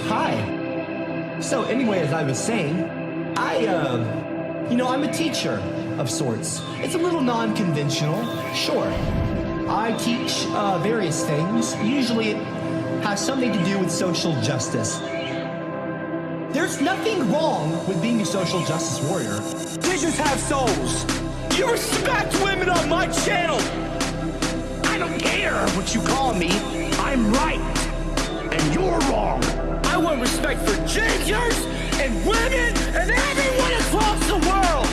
Hi. So anyway, as I was saying, I'm a teacher of sorts. It's a little non-conventional, sure. I teach various things. Usually it has something to do with social justice. There's nothing wrong with being a social justice warrior. Teachers have souls. You respect women on my channel. I don't care what you call me. I'm right, and you're wrong. I want respect for gingers and women and everyone across the world.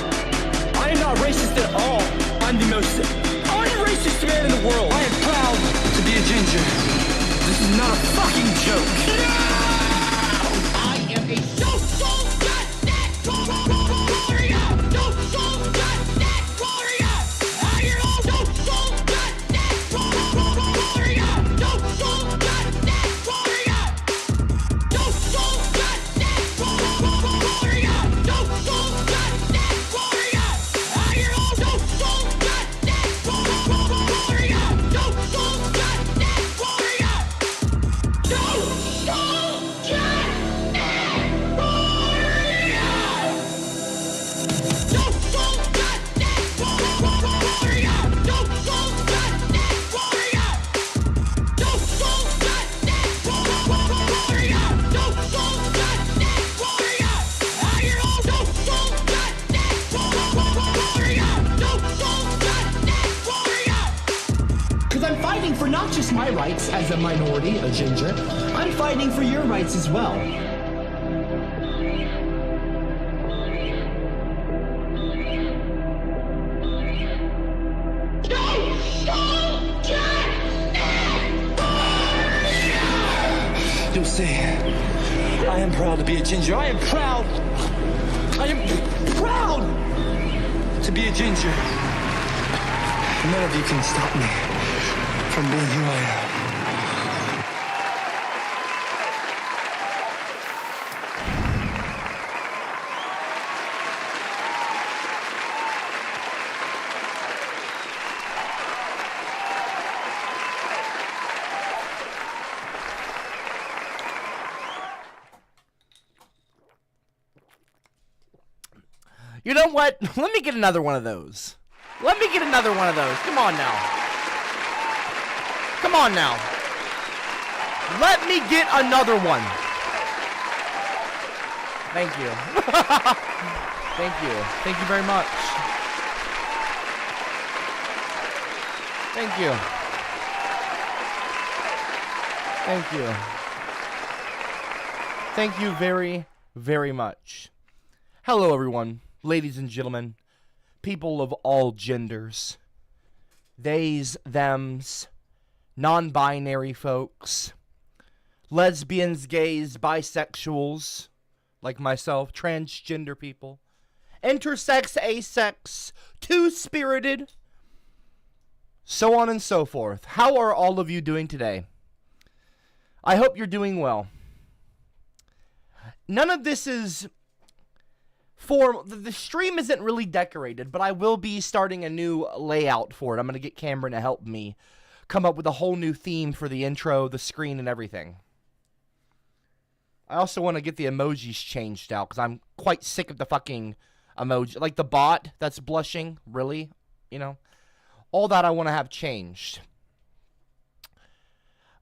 I am not racist at all. I'm the most unracist man in the world. I am proud to be a ginger. This is not a fucking joke. No! I am a social justice warrior. Social justice warrior. I am a social justice warrior. Social justice warrior. Social justice warrior. Social justice warrior. I am a social justice warrior. Social justice warrior. Because I'm fighting for not just my rights as a minority, a ginger, I'm fighting for your rights as well. You'll see. I am proud to be a ginger. I am proud to be a ginger. None of you can stop me from being who I am. You know what? Let me get another one of those. Let me get another one of those. Come on now. Come on now. Let me get another one. Thank you. Thank you. Thank you very much. Thank you. Thank you. Thank you very, very much. Hello, everyone. Ladies and gentlemen, people of all genders, theys, thems, non-binary folks, lesbians, gays, bisexuals, like myself, transgender people, intersex, asex, two-spirited, so on and so forth. How are all of you doing today? I hope you're doing well. None of this is the stream isn't really decorated, but I will be starting a new layout for it. I'm going to get Cameron to help me come up with a whole new theme for the intro, the screen, and everything. I also want to get the emojis changed out, because I'm quite sick of the fucking emoji. Like the bot that's blushing, really, you know? All that I want to have changed.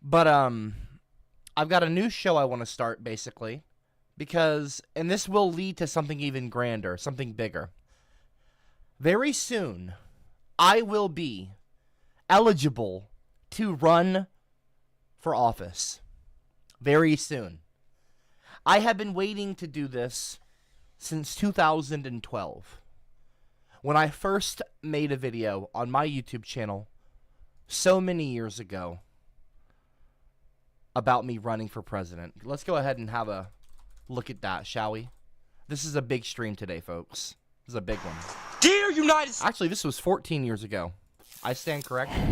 But, I've got a new show I want to start, basically. Because, and this will lead to something even grander, something bigger. Very soon, I will be eligible to run for office. Very soon. I have been waiting to do this since 2012. When I first made a video on my YouTube channel so many years ago about me running for president. Let's go ahead and have a look at that, shall we? This is a big stream today, folks. This is a big one. Dear United States. Actually, this was 14 years ago. I stand corrected.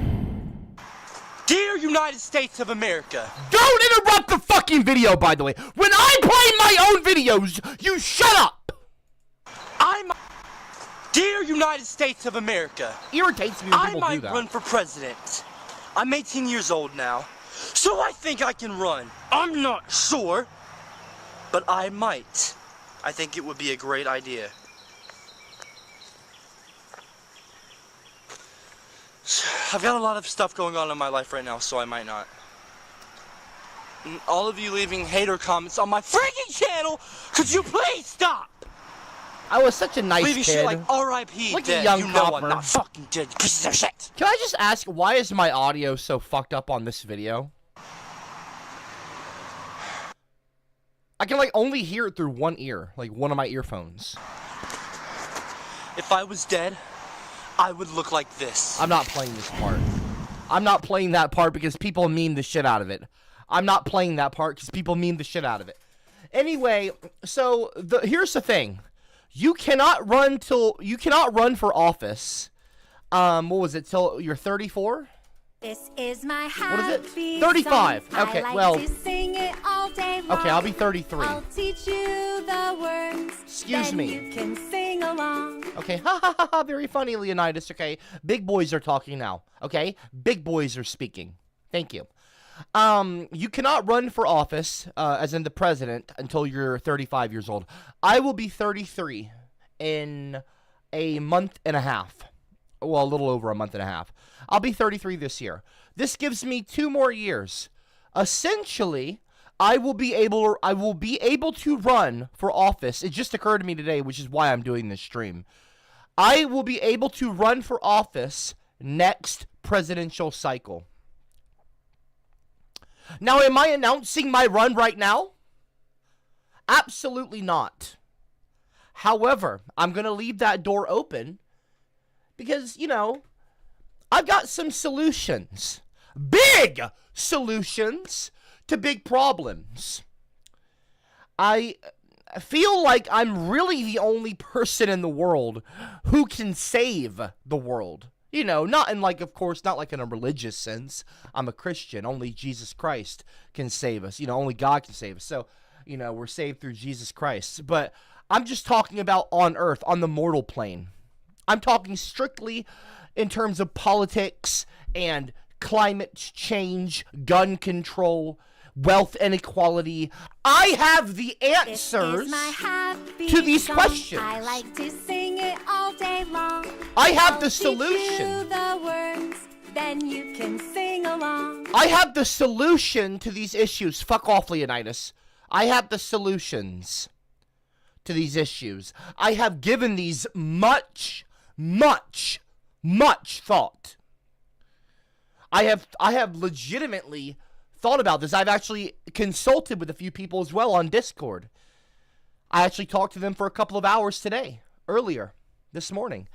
Dear United States of America. Don't interrupt the fucking video, by the way. When I play my own videos, you shut up! Dear United States of America. Irritates me when people do I that. might run for president. I'm 18 years old now, so I think I can run. I'm not sure. but I might. I think it would be a great idea. I've got a lot of stuff going on in my life right now, so I might not. And all of you leaving hater comments on my freaking channel, could you please stop? I was such a nice Leaving kid. shit like R.I.P. Like a dead, young you know copper. I'm not fucking dead, you pieces of shit. Can I just ask, why is my audio so fucked up on this video? I can, like, only hear it through one ear. Like, one of my earphones. If I was dead, I would look like this. I'm not playing this part. I'm not playing that part because people meme the shit out of it. I'm not playing that part because people meme the shit out of it. Anyway, so, here's the thing. You cannot run for office. What was it, till you're 34? This is my What is it? happy 35. song. Okay, I like well. to sing it all day long. Okay, I'll be 33. I'll teach you the words. Excuse then me. You can sing along. Okay, ha ha ha ha, very funny, Leonidas, okay? Big boys are talking now, okay? Big boys are speaking. Thank you. You cannot run for office, as in the president, until you're 35 years old. I will be 33 in a month and a half. Well, a little over a month and a half. I'll be 33 this year. This gives me 2 more years. Essentially, I will be able to run for office. It just occurred to me today, which is why I'm doing this stream. I will be able to run for office next presidential cycle. Now, am I announcing my run right now? Absolutely not. However, I'm going to leave that door open because, you know, I've got some solutions. Big solutions to big problems. I feel like I'm really the only person in the world who can save the world. You know, not in like, of course, not like in a religious sense. I'm a Christian. Only Jesus Christ can save us. You know, only God can save us. So, you know, we're saved through Jesus Christ. But I'm just talking about on earth, on the mortal plane. I'm talking strictly in terms of politics and climate change, gun control, wealth inequality. I have the answers to these questions. I like to sing it all day long. I have the I'll solution. teach you the words, then you can sing along. I have the solution to these issues. Fuck off, Leonidas. I have the solutions to these issues. I have given these much thought. I have legitimately thought about this. I've actually consulted with a few people as well on Discord. I actually talked to them for a couple of hours today, earlier this morning.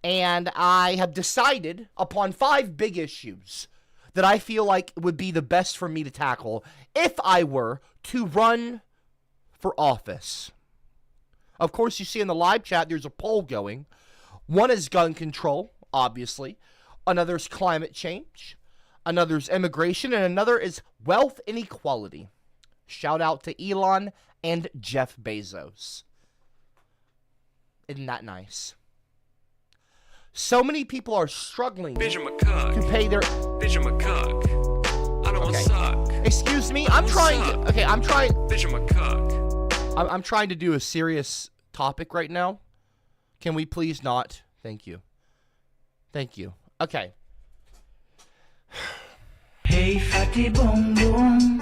And I have decided upon 5 big issues that I feel like would be the best for me to tackle if I were to run for office. Of course, you see in the live chat, there's a poll going. One is gun control, obviously. Another is climate change. Another is immigration. And another is wealth inequality. Shout out to Elon and Jeff Bezos. Isn't that nice? So many people are struggling to pay their... Bitch, I'm a cuck. I don't suck. Excuse me, I'm trying to... Okay, I'm trying... Bitch, I'm a cuck. I'm trying to do a serious topic right now. Can we please not? Thank you. Thank you. Okay. Hey, fatty boom boom,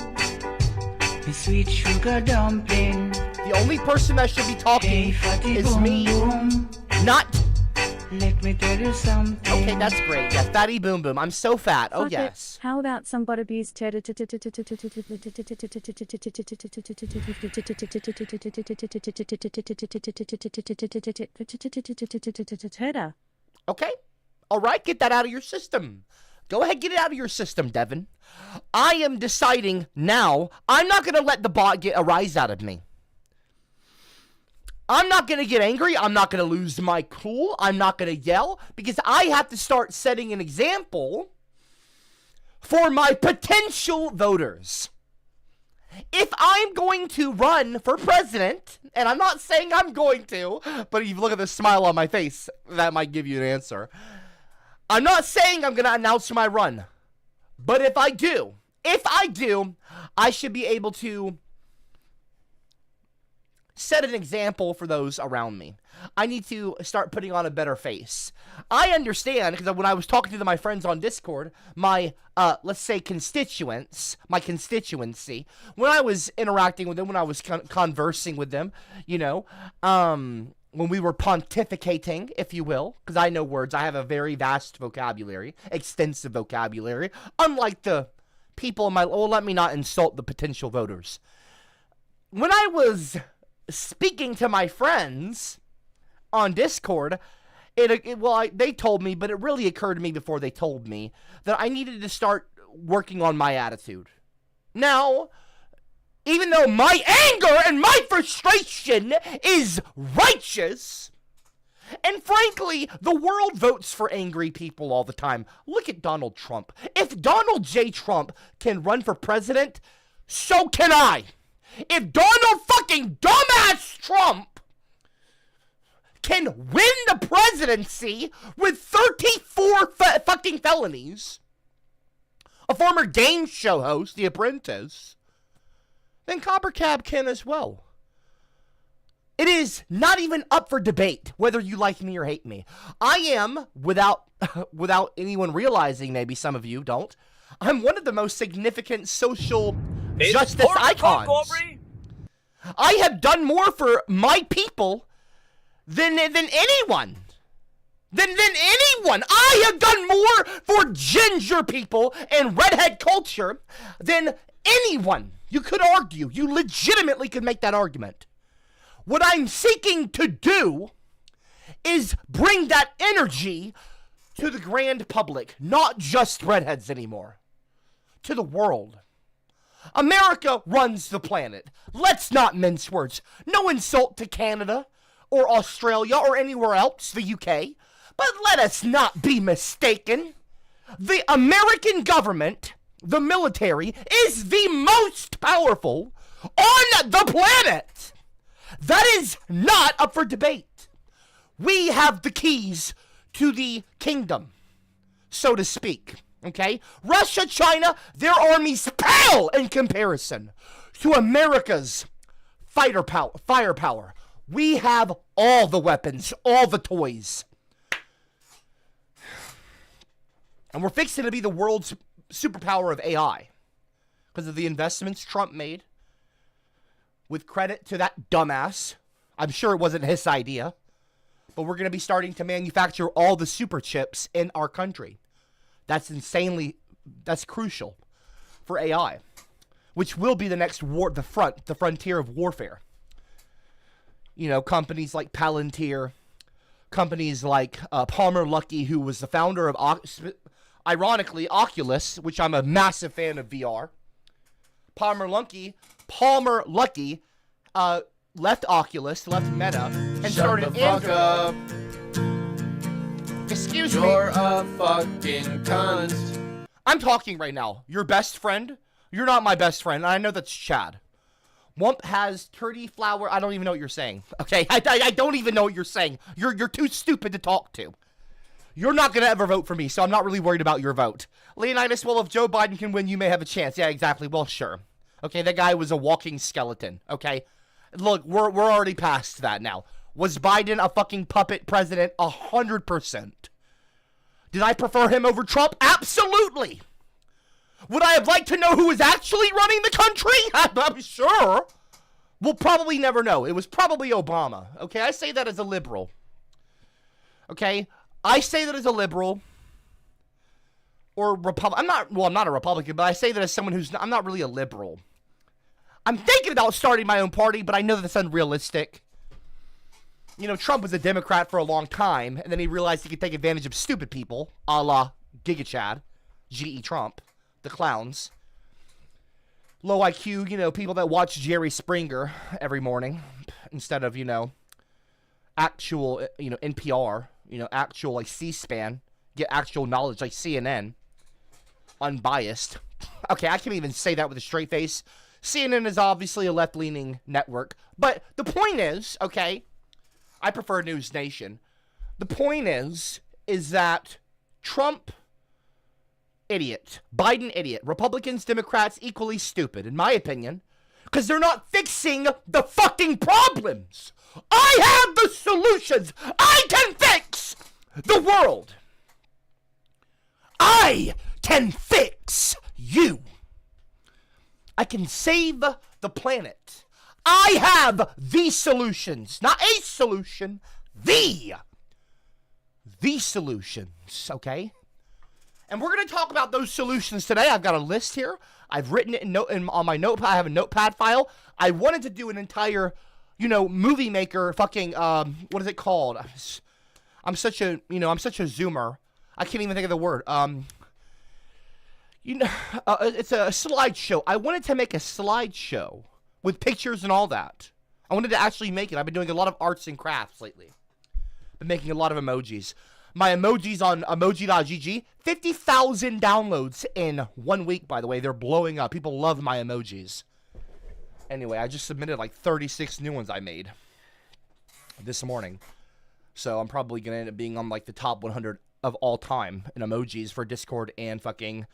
me sweet sugar dumpling. The only person that should be talking Hey, fatty is boom me, boom, not... let me tell you something. Okay, that's great. Yeah, fatty boom boom. I'm so fat. Oh, Fuck it. yes. How about some butter bees turtle? Okay. All right, get that out of your system. Go ahead, get it out of your system, Devin. I am deciding now, I'm not going to let the bot get a rise out of me. I'm not going to get angry. I'm not going to lose my cool. I'm not going to yell because I have to start setting an example for my potential voters. If I'm going to run for president, and I'm not saying I'm going to, but if you look at the smile on my face, that might give you an answer. I'm not saying I'm going to announce my run, but if I do, I should be able to set an example for those around me. I need to start putting on a better face. I understand, because when I was talking to my friends on Discord, my, let's say constituents, my constituency, when I was interacting with them, when I was conversing with them, you know, when we were pontificating, if you will, because I know words, I have a very vast vocabulary, extensive vocabulary, unlike the people in my, well, let me not insult the potential voters. When I was speaking to my friends on Discord, they told me, but it really occurred to me before they told me, that I needed to start working on my attitude. Now, even though my anger and my frustration is righteous, and frankly, the world votes for angry people all the time. Look at Donald Trump. If Donald J. Trump can run for president, so can I. If Donald fucking dumbass Trump can win the presidency with 34 fucking felonies, a former game show host, The Apprentice, then CopperCab can as well. It is not even up for debate whether you like me or hate me. I am, without anyone realizing, maybe some of you don't, I'm one of the most significant social justice icons. I have done more for my people than anyone. Than anyone. I have done more for ginger people and redhead culture than anyone. You could argue. You legitimately could make that argument. What I'm seeking to do is bring that energy to the grand public, not just redheads anymore, to the world. America runs the planet. Let's not mince words. No insult to Canada or Australia or anywhere else, the UK, but let us not be mistaken. The American government, the military, is the most powerful on the planet. That is not up for debate. We have the keys to the kingdom, so to speak. Okay? Russia, China, their armies pale in comparison to America's firepower. We have all the weapons, all the toys. And we're fixing to be the world's superpower of AI because of the investments Trump made. With credit to that dumbass. I'm sure it wasn't his idea. But we're going to be starting to manufacture all the super chips in our country. That's crucial for AI. Which will be the next war, the frontier of warfare. You know, companies like Palantir. Companies like Palmer Luckey, who was the founder of, ironically, Oculus, which I'm a massive fan of VR. Palmer Luckey left Oculus, left Meta, and started Android. Excuse me. You're a fucking cunt. I'm talking right now. Your best friend? You're not my best friend. I know that's Chad. Wump has turdy flower. I don't even know what you're saying. Okay, I don't even know what you're saying. You're too stupid to talk to. You're not going to ever vote for me, so I'm not really worried about your vote. Leonidas, well, if Joe Biden can win, you may have a chance. Yeah, exactly. Well, sure. Okay, that guy was a walking skeleton, okay? Look, we're already past that now. Was Biden a fucking puppet president? 100%. Did I prefer him over Trump? Absolutely. Would I have liked to know who was actually running the country? I'm sure. We'll probably never know. It was probably Obama, okay? I say that as a liberal. Okay? I say that as a liberal. Or Republican. I'm not a Republican, but I say that as someone I'm not really a liberal. I'm thinking about starting my own party, but I know that's unrealistic. You know, Trump was a Democrat for a long time, and then he realized he could take advantage of stupid people, a la Giga Chad, G.E. Trump, the clowns. Low IQ, you know, people that watch Jerry Springer every morning instead of, actual, NPR, actual, like, C-SPAN, get actual knowledge, like CNN. Unbiased. Okay, I can't even say that with a straight face. CNN is obviously a left-leaning network. But the point is, okay, I prefer News Nation. The point is that Trump, idiot. Biden, idiot. Republicans, Democrats, equally stupid, in my opinion. Because they're not fixing the fucking problems. I have the solutions. I can fix the world. I can fix you. I can save the planet. I have the solutions. Not a solution. The solutions, okay? And we're going to talk about those solutions today. I've got a list here. I've written it on my notepad. I have a notepad file. I wanted to do an entire, movie maker fucking, what is it called? I'm such a zoomer. I can't even think of the word. It's a slideshow. I wanted to make a slideshow with pictures and all that. I wanted to actually make it. I've been doing a lot of arts and crafts lately. Been making a lot of emojis. My emojis on emoji.gg, 50,000 downloads in 1 week, by the way. They're blowing up. People love my emojis. Anyway, I just submitted like 36 new ones I made this morning. So I'm probably going to end up being on like the top 100 of all time in emojis for Discord and fucking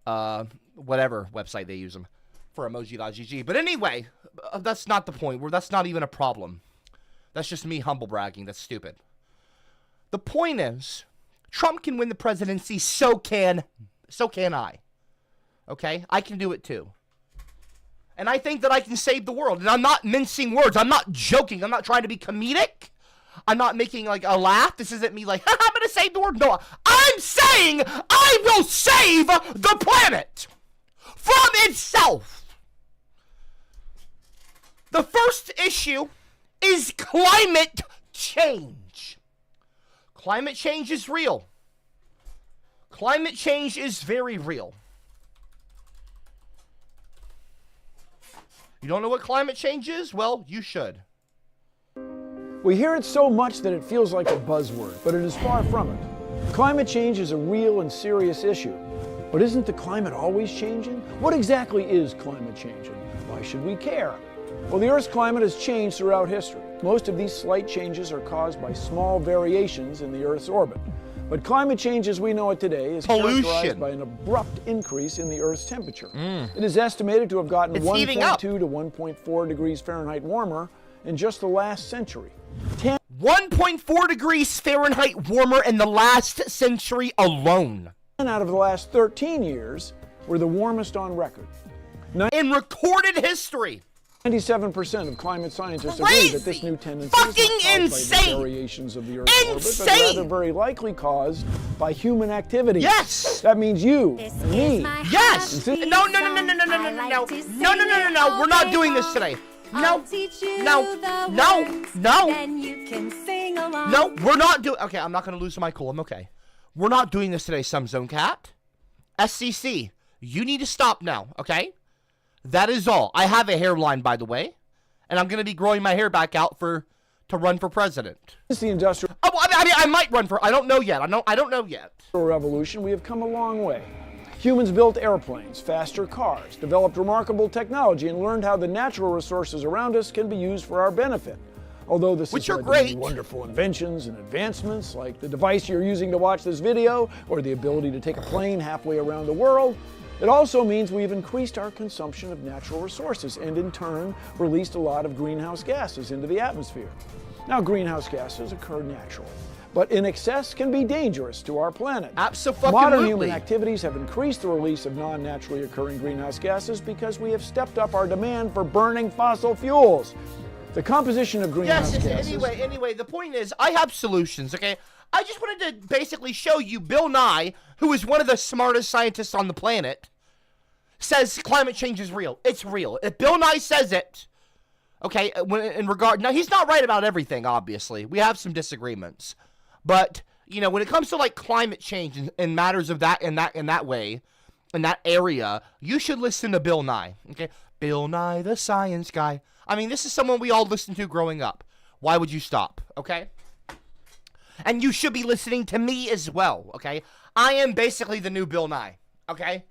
whatever website they use them for emoji.gg. But anyway, that's not the point. That's not even a problem. That's just me humble bragging. That's stupid. The point is, Trump can win the presidency, so can I. Okay? I can do it too. And I think that I can save the world. And I'm not mincing words. I'm not joking. I'm not trying to be comedic. I'm not making like a laugh. This isn't me like, I'm going to save the world. No, I'm saying I will save the planet from itself. The first issue is climate change. Climate change is real. Climate change is very real. You don't know what climate change is? Well, you should. We hear it so much that it feels like a buzzword, but it is far from it. Climate change is a real and serious issue. But isn't the climate always changing? What exactly is climate change, and why should we care? Well, the Earth's climate has changed throughout history. Most of these slight changes are caused by small variations in the Earth's orbit. But climate change as we know it today is characterized by an abrupt increase in the Earth's temperature. It is estimated to have gotten 1.2 to 1.4 degrees Fahrenheit warmer in just the last century. 1.4 degrees Fahrenheit warmer in the last century alone. 10 out of the last 13 years were the warmest on record. In recorded history. 97% of climate scientists agree that this new tendency is not caused by the variations of the Earth's orbit, but rather very likely caused by human activity. Yes! That means you and me. Yes! No. We're not doing this today. No, we're not doing. Okay, I'm not gonna lose my cool. I'm okay. We're not doing this today, Some Zone Cat. SCC, you need to stop now, okay? That is all. I have a hairline, by the way, and I'm gonna be growing my hair back out to run for president. Since the industrial I might run for. I don't know yet. I don't know yet. Revolution, we have come a long way. Humans built airplanes, faster cars, developed remarkable technology, and learned how the natural resources around us can be used for our benefit. Although this has led to many wonderful inventions and advancements, like the device you're using to watch this video, or the ability to take a plane halfway around the world, it also means we've increased our consumption of natural resources and in turn released a lot of greenhouse gases into the atmosphere. Now, greenhouse gases occur naturally, but in excess can be dangerous to our planet. Absolutely. Modern human activities have increased the release of non-naturally occurring greenhouse gases because we have stepped up our demand for burning fossil fuels. The composition of greenhouse gases... Anyway, the point is, I have solutions, okay? I just wanted to basically show you Bill Nye, who is one of the smartest scientists on the planet, says climate change is real. It's real. If Bill Nye says it, okay, now he's not right about everything, obviously. We have some disagreements. But, when it comes to like climate change and matters of that in that way, in that area, you should listen to Bill Nye. Okay? Bill Nye the Science Guy. I mean, this is someone we all listened to growing up. Why would you stop? Okay? And you should be listening to me as well, okay? I am basically the new Bill Nye, okay?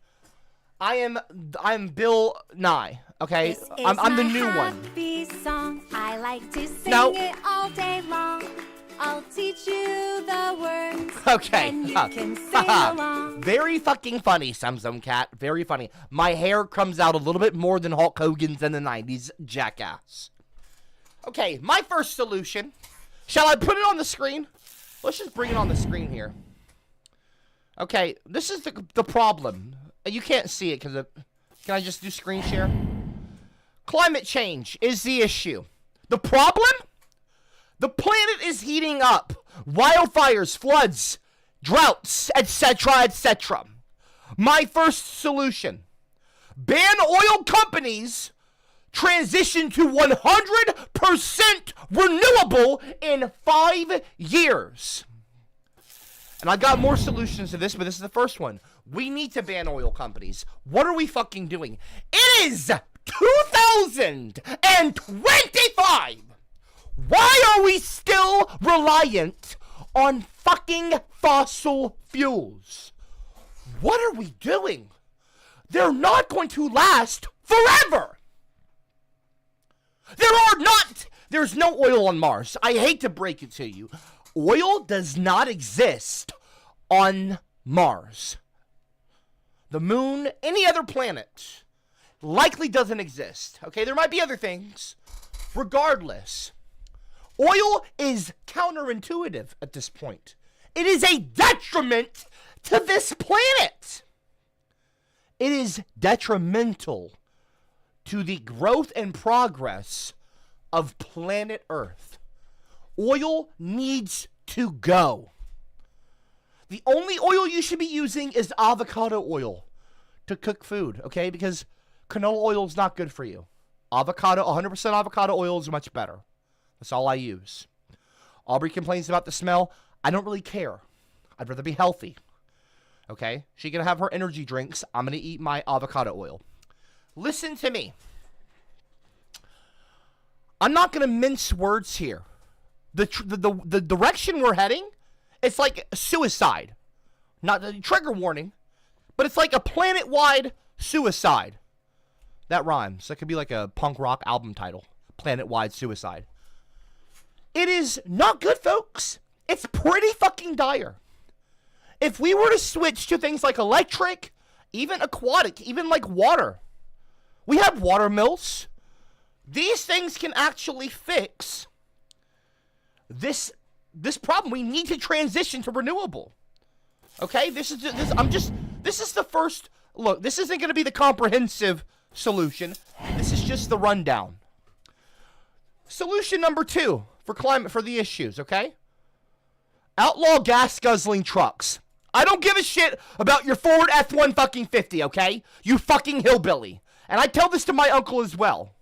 I'm Bill Nye, okay? I'm the new one. Song. I like to sing No. it all day long. I'll teach you the words. Okay. Then you can sing along. Very fucking funny, Some Cat. Very funny. My hair comes out a little bit more than Hulk Hogan's in the 90s, jackass. Okay, my first solution. Shall I put it on the screen? Let's just bring it on the screen here. Okay, this is the problem. You can't see it because of... Can I just do screen share? Climate change is the issue. The problem? The planet is heating up. Wildfires, floods, droughts, etc., etc. My first solution. Ban oil companies, transition to 100% renewable in 5 years. And I got more solutions to this, but this is the first one. We need to ban oil companies. What are we fucking doing? It is 2025. Why are we still reliant on fucking fossil fuels? What are we doing? They're not going to last forever. There's no oil on Mars. I hate to break it to you. Oil does not exist on Mars. The moon, any other planet, likely doesn't exist. Okay, there might be other things. Regardless, oil is counterintuitive at this point. It is a detriment to this planet. It is detrimental to the growth and progress of planet Earth. Oil needs to go. The only oil you should be using is avocado oil to cook food, okay? Because canola oil is not good for you. 100% avocado oil is much better. That's all I use. Aubrey complains about the smell. I don't really care. I'd rather be healthy, okay? She can have her energy drinks. I'm going to eat my avocado oil. Listen to me. I'm not going to mince words here. The direction we're heading, it's like suicide. Not a trigger warning, but it's like a planet-wide suicide. That rhymes. That could be like a punk rock album title. Planet-wide suicide. It is not good, folks. It's pretty fucking dire. If we were to switch to things like electric, even aquatic, even like water. We have water mills. These things can actually fix this problem. We need to transition to renewable. Okay? This is the first look. This isn't going to be the comprehensive solution. This is just the rundown. Solution number 2 for the issues, okay? Outlaw gas guzzling trucks. I don't give a shit about your Ford F-1 fucking 50, okay? You fucking hillbilly. And I tell this to my uncle as well.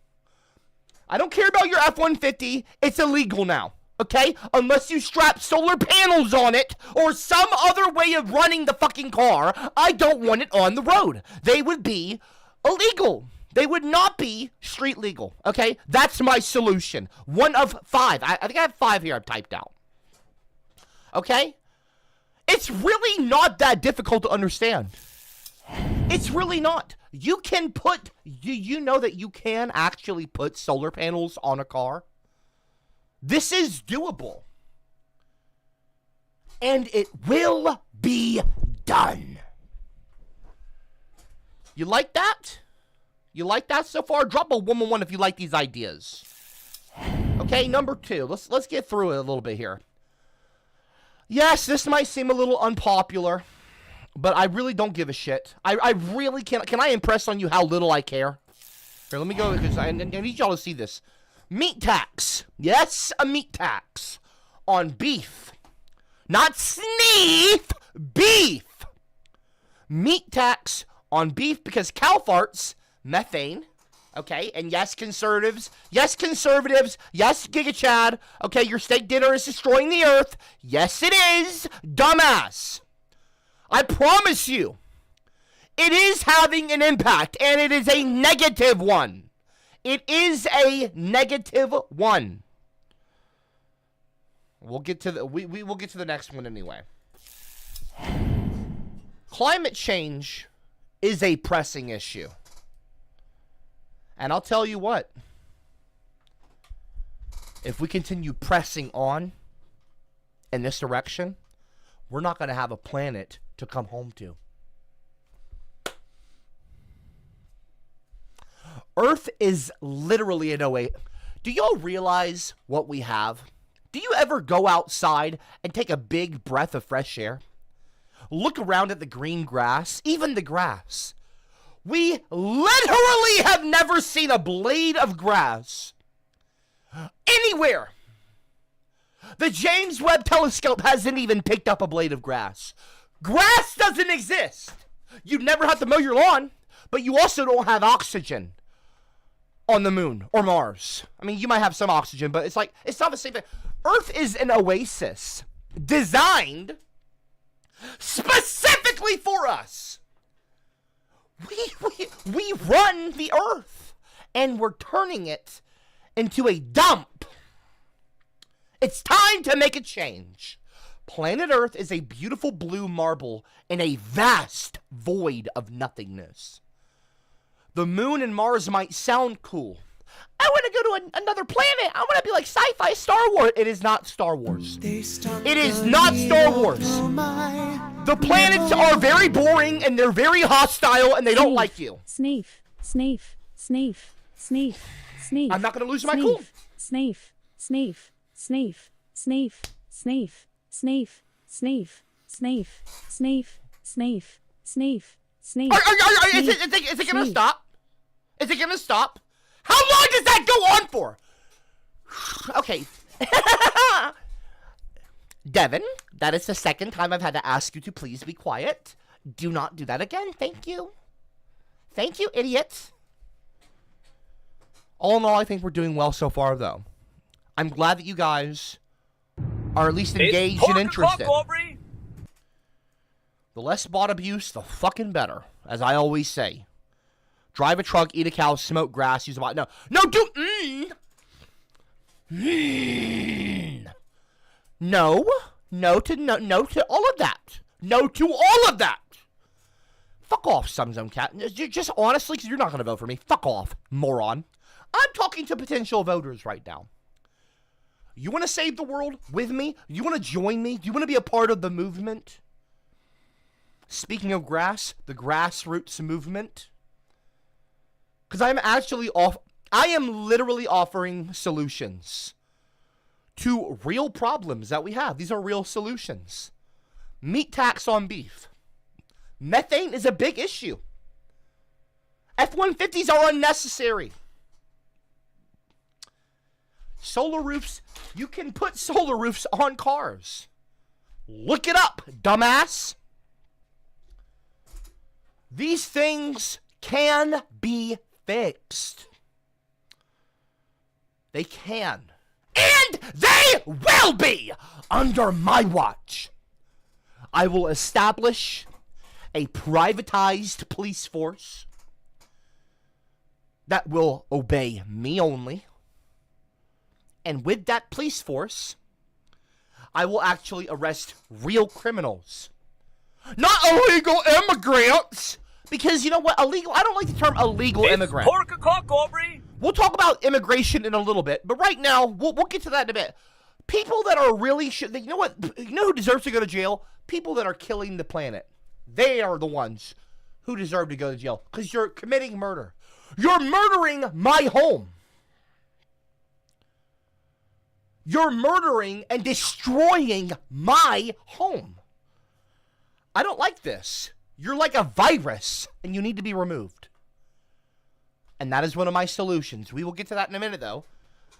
I don't care about your F-150. It's illegal now. Okay? Unless you strap solar panels on it or some other way of running the fucking car, I don't want it on the road. They would be illegal. They would not be street legal. Okay? That's my solution. 1 of 5. I think I have 5 here I've typed out. Okay? It's really not that difficult to understand. It's really not. You can put, you know that you can actually put solar panels on a car? This is doable. And it will be done. You like that? You like that so far? Drop a 111 if you like these ideas. Okay, number 2. Let's get through it a little bit here. Yes, this might seem a little unpopular, but I really don't give a shit. I really can't. Can I impress on you how little I care? Here, let me go, because I need y'all to see this. Meat tax. Yes, a meat tax on beef. Not sneef, beef. Meat tax on beef because cow farts, methane, okay? And yes, conservatives, yes, Giga Chad, okay, your steak dinner is destroying the earth. Yes, it is, dumbass. I promise you, it is having an impact, and it is a negative one. It is a negative one. We'll get to we will get to the next one anyway. Climate change is a pressing issue. And I'll tell you what. If we continue pressing on, in this direction, we're not going to have a planet to come home to. Earth is literally an oasis. Do y'all realize what we have? Do you ever go outside and take a big breath of fresh air? Look around at the green grass, even the grass. We literally have never seen a blade of grass anywhere. The James Webb Telescope hasn't even picked up a blade of grass. Grass doesn't exist. You never have to mow your lawn, but you also don't have oxygen on the moon or Mars. I mean, you might have some oxygen, but it's like, it's not the same thing. Earth is an oasis designed specifically for us. We run the Earth, and we're turning it into a dump. It's time to make a change. Planet Earth is a beautiful blue marble in a vast void of nothingness. The moon and Mars might sound cool. I want to go to another planet. I want to be like sci-fi Star Wars. It is not Star Wars. It is not Star Wars. The planets are very boring, and they're very hostile, and they don't like you. Sneef, sneef, sneef, sneef, sneef. I'm not going to lose my cool. Sneef, sneef, sneef, sneef, sneef, sneef, sneef, sneef, sneef, sneef, sneef, sneef. Is it going to stop? Is it going to stop? How long does that go on for? Okay. Devin, that is the second time I've had to ask you to please be quiet. Do not do that again. Thank you. Thank you, idiot. All in all, I think we're doing well so far, though. I'm glad that you guys are at least engaged and interested. The less bot abuse, the fucking better, as I always say. Drive a truck, eat a cow, smoke grass, use a bot. No, do No to all of that. No to all of that. Fuck off, Sunzone Cat. Just honestly, because you're not going to vote for me. Fuck off, moron. I'm talking to potential voters right now. You want to save the world with me? You want to join me? Do you want to be a part of the movement? Speaking of grass, the grassroots movement. Because I am literally offering solutions to real problems that we have. These are real solutions. Meat tax on beef. Methane is a big issue. F-150s are unnecessary. Solar roofs. You can put solar roofs on cars. Look it up, dumbass. These things can be fixed. They can. And they will be under my watch. I will establish a privatized police force that will obey me only. And with that police force, I will actually arrest real criminals. Not illegal immigrants! Because you know what? Illegal, I don't like the term illegal immigrant. We'll talk about immigration in a little bit, but right now, we'll get to that in a bit. People that are really, you know what? You know who deserves to go to jail? People that are killing the planet. They are the ones who deserve to go to jail. Because you're committing murder. You're murdering my home. You're murdering and destroying my home. I don't like this. You're like a virus, and you need to be removed. And that is one of my solutions. We will get to that in a minute, though.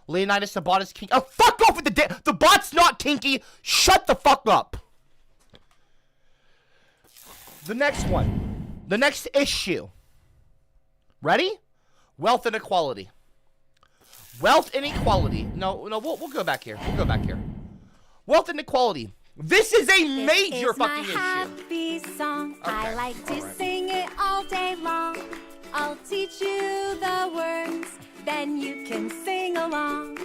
Leonidas, the bot is kinky. Oh, fuck off with the bot's not kinky. Shut the fuck up. The next one. The next issue. Ready? Wealth inequality. Wealth inequality. No, we'll go back here. We'll go back here. Wealth inequality. This is a major fucking issue. Happy song. Okay, I like to right. sing it all day long. I'll teach you the words, then you can sing along.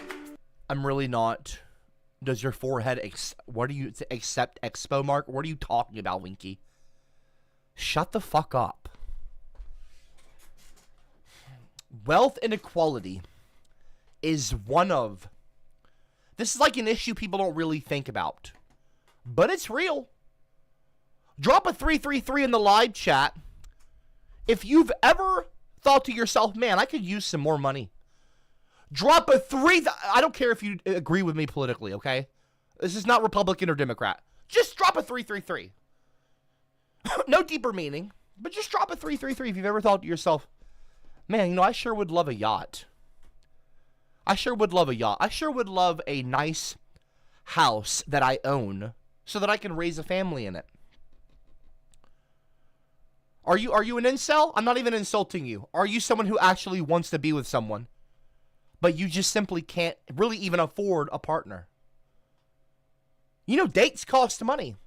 I'm really not. Does your forehead what do you accept expo mark? What are you talking about, Winky? Shut the fuck up. Wealth inequality is one of. This is like an issue people don't really think about. but it's real. Drop a 333 in the live chat if you've ever thought to yourself, man, I could use some more money. Drop a 3. I don't care if you agree with me politically, okay? This is not Republican or Democrat. Just drop a 333. No deeper meaning, but just drop a 333 if you've ever thought to yourself, man, you know, I sure would love a yacht. I sure would love a yacht. I sure would love a nice house that I own so that I can raise a family in it. Are you an incel? I'm not even insulting you. Are you someone who actually wants to be with someone, but you just simply can't really even afford a partner? You know, dates cost money.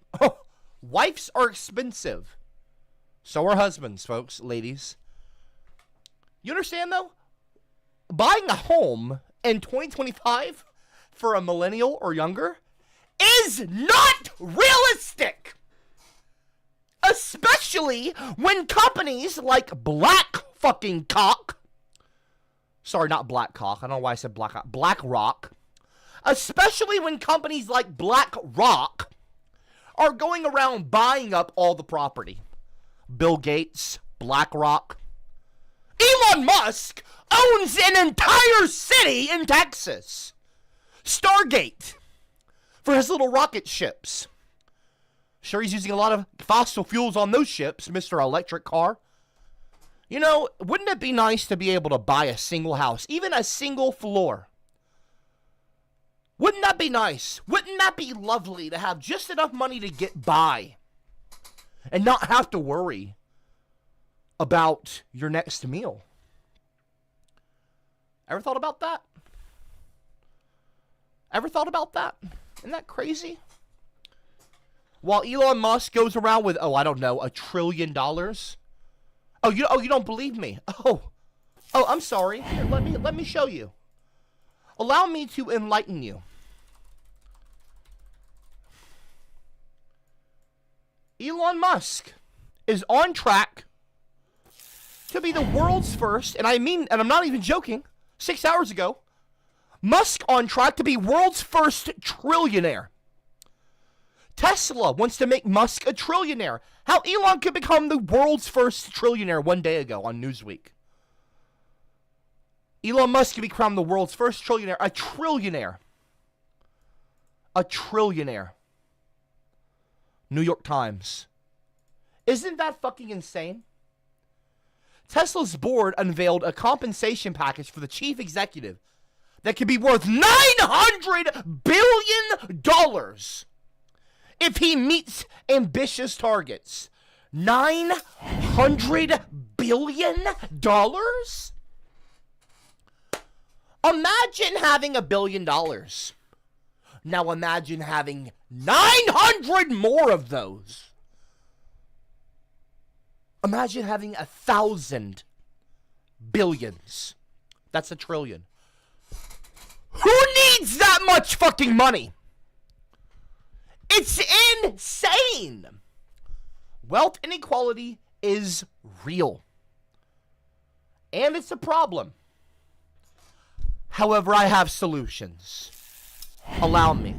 Wives are expensive. So are husbands, folks, ladies. You understand, though? Buying a home in 2025 for a millennial or younger is not realistic. Especially when companies like Black fucking Cock. Sorry, not Black Cock. I don't know why I said Black Cock. BlackRock. Especially when companies like BlackRock are going around buying up all the property. Bill Gates, BlackRock. Elon Musk owns an entire city in Texas. Stargate. For his little rocket ships. Sure, he's using a lot of fossil fuels on those ships, Mr. Electric Car. You know, wouldn't it be nice to be able to buy a single house, even a single floor? Wouldn't that be nice? Wouldn't that be lovely to have just enough money to get by and not have to worry about your next meal? Ever thought about that? Ever thought about that? Isn't that crazy? While Elon Musk goes around with, I don't know, $1 trillion. Oh, you don't believe me? Oh, I'm sorry. Here, let me show you. Allow me to enlighten you. Elon Musk is on track to be the world's first, and I'm not even joking, 6 hours ago, Musk on track to be world's first trillionaire. Tesla wants to make Musk a trillionaire. How Elon could become the world's first trillionaire one day ago on Newsweek. Elon Musk could become the world's first trillionaire. A trillionaire. A trillionaire. New York Times. Isn't that fucking insane? Tesla's board unveiled a compensation package for the chief executive that could be worth $900 billion if he meets ambitious targets. $900 billion? Imagine having $1 billion. Now imagine having 900 more of those. Imagine having 1,000 billions. That's $1 trillion. Who needs that much fucking money? It's insane. Wealth inequality is real. And it's a problem. However, I have solutions. Allow me.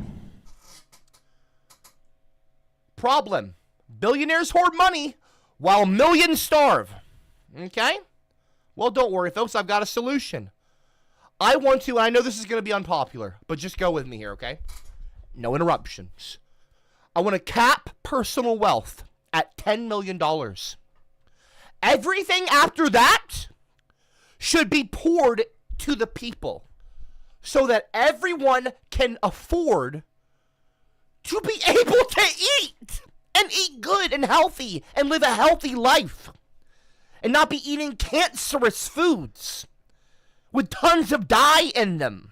Problem. Billionaires hoard money while millions starve. Okay? Well, don't worry, folks. I've got a solution. I know this is going to be unpopular, but just go with me here, okay? No interruptions. I want to cap personal wealth at $10 million. Everything after that should be poured to the people so that everyone can afford to be able to eat and eat good and healthy and live a healthy life and not be eating cancerous foods with tons of dye in them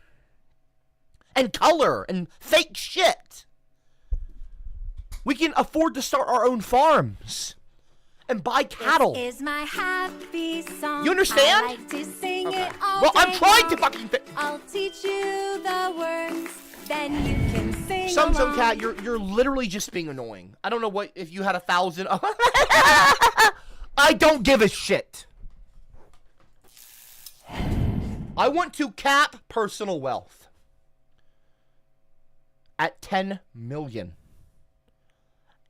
and color and fake shit. We can afford to start our own farms and buy cattle. This is my happy song. You understand? I like to sing Okay. it all Well, I'm day trying long. to fucking I'll teach you the words, then you can sing Some along. Cat, you're literally just being annoying. I don't know what if you had 1,000. I don't give a shit. I want to cap personal wealth at 10 million.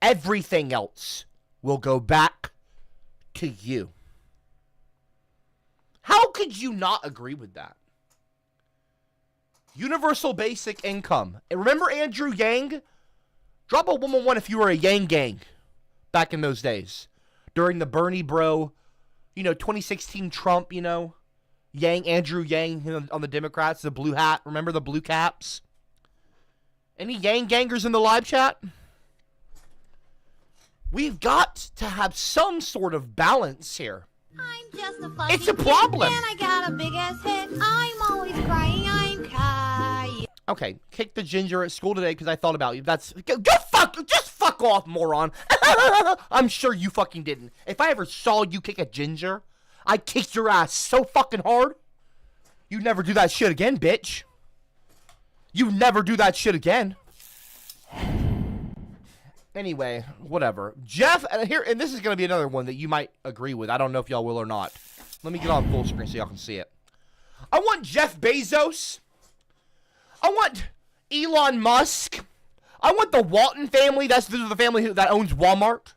everything else will go back to you. How could you not agree with that? Universal basic income. And remember Andrew Yang? Drop a 111 if you were a Yang gang back in those days. During the Bernie bro, 2016 Trump, Andrew Yang on the Democrats, the blue hat. Remember the blue caps? Any Yang gangers in the live chat? We've got to have some sort of balance here. I'm just a fucking It's a problem. kid, and I got a big ass head. I'm always crying, I'm crying. Okay, kick the ginger at school today because I thought about you. Just fuck off, moron. I'm sure you fucking didn't. If I ever saw you kick a ginger, I'd kick your ass so fucking hard. You never do that shit again, bitch. You never do that shit again. Anyway, whatever. Jeff, and this is going to be another one that you might agree with. I don't know if y'all will or not. Let me get on full screen so y'all can see it. I want Jeff Bezos. I want Elon Musk. I want the Walton family. That's the family that owns Walmart.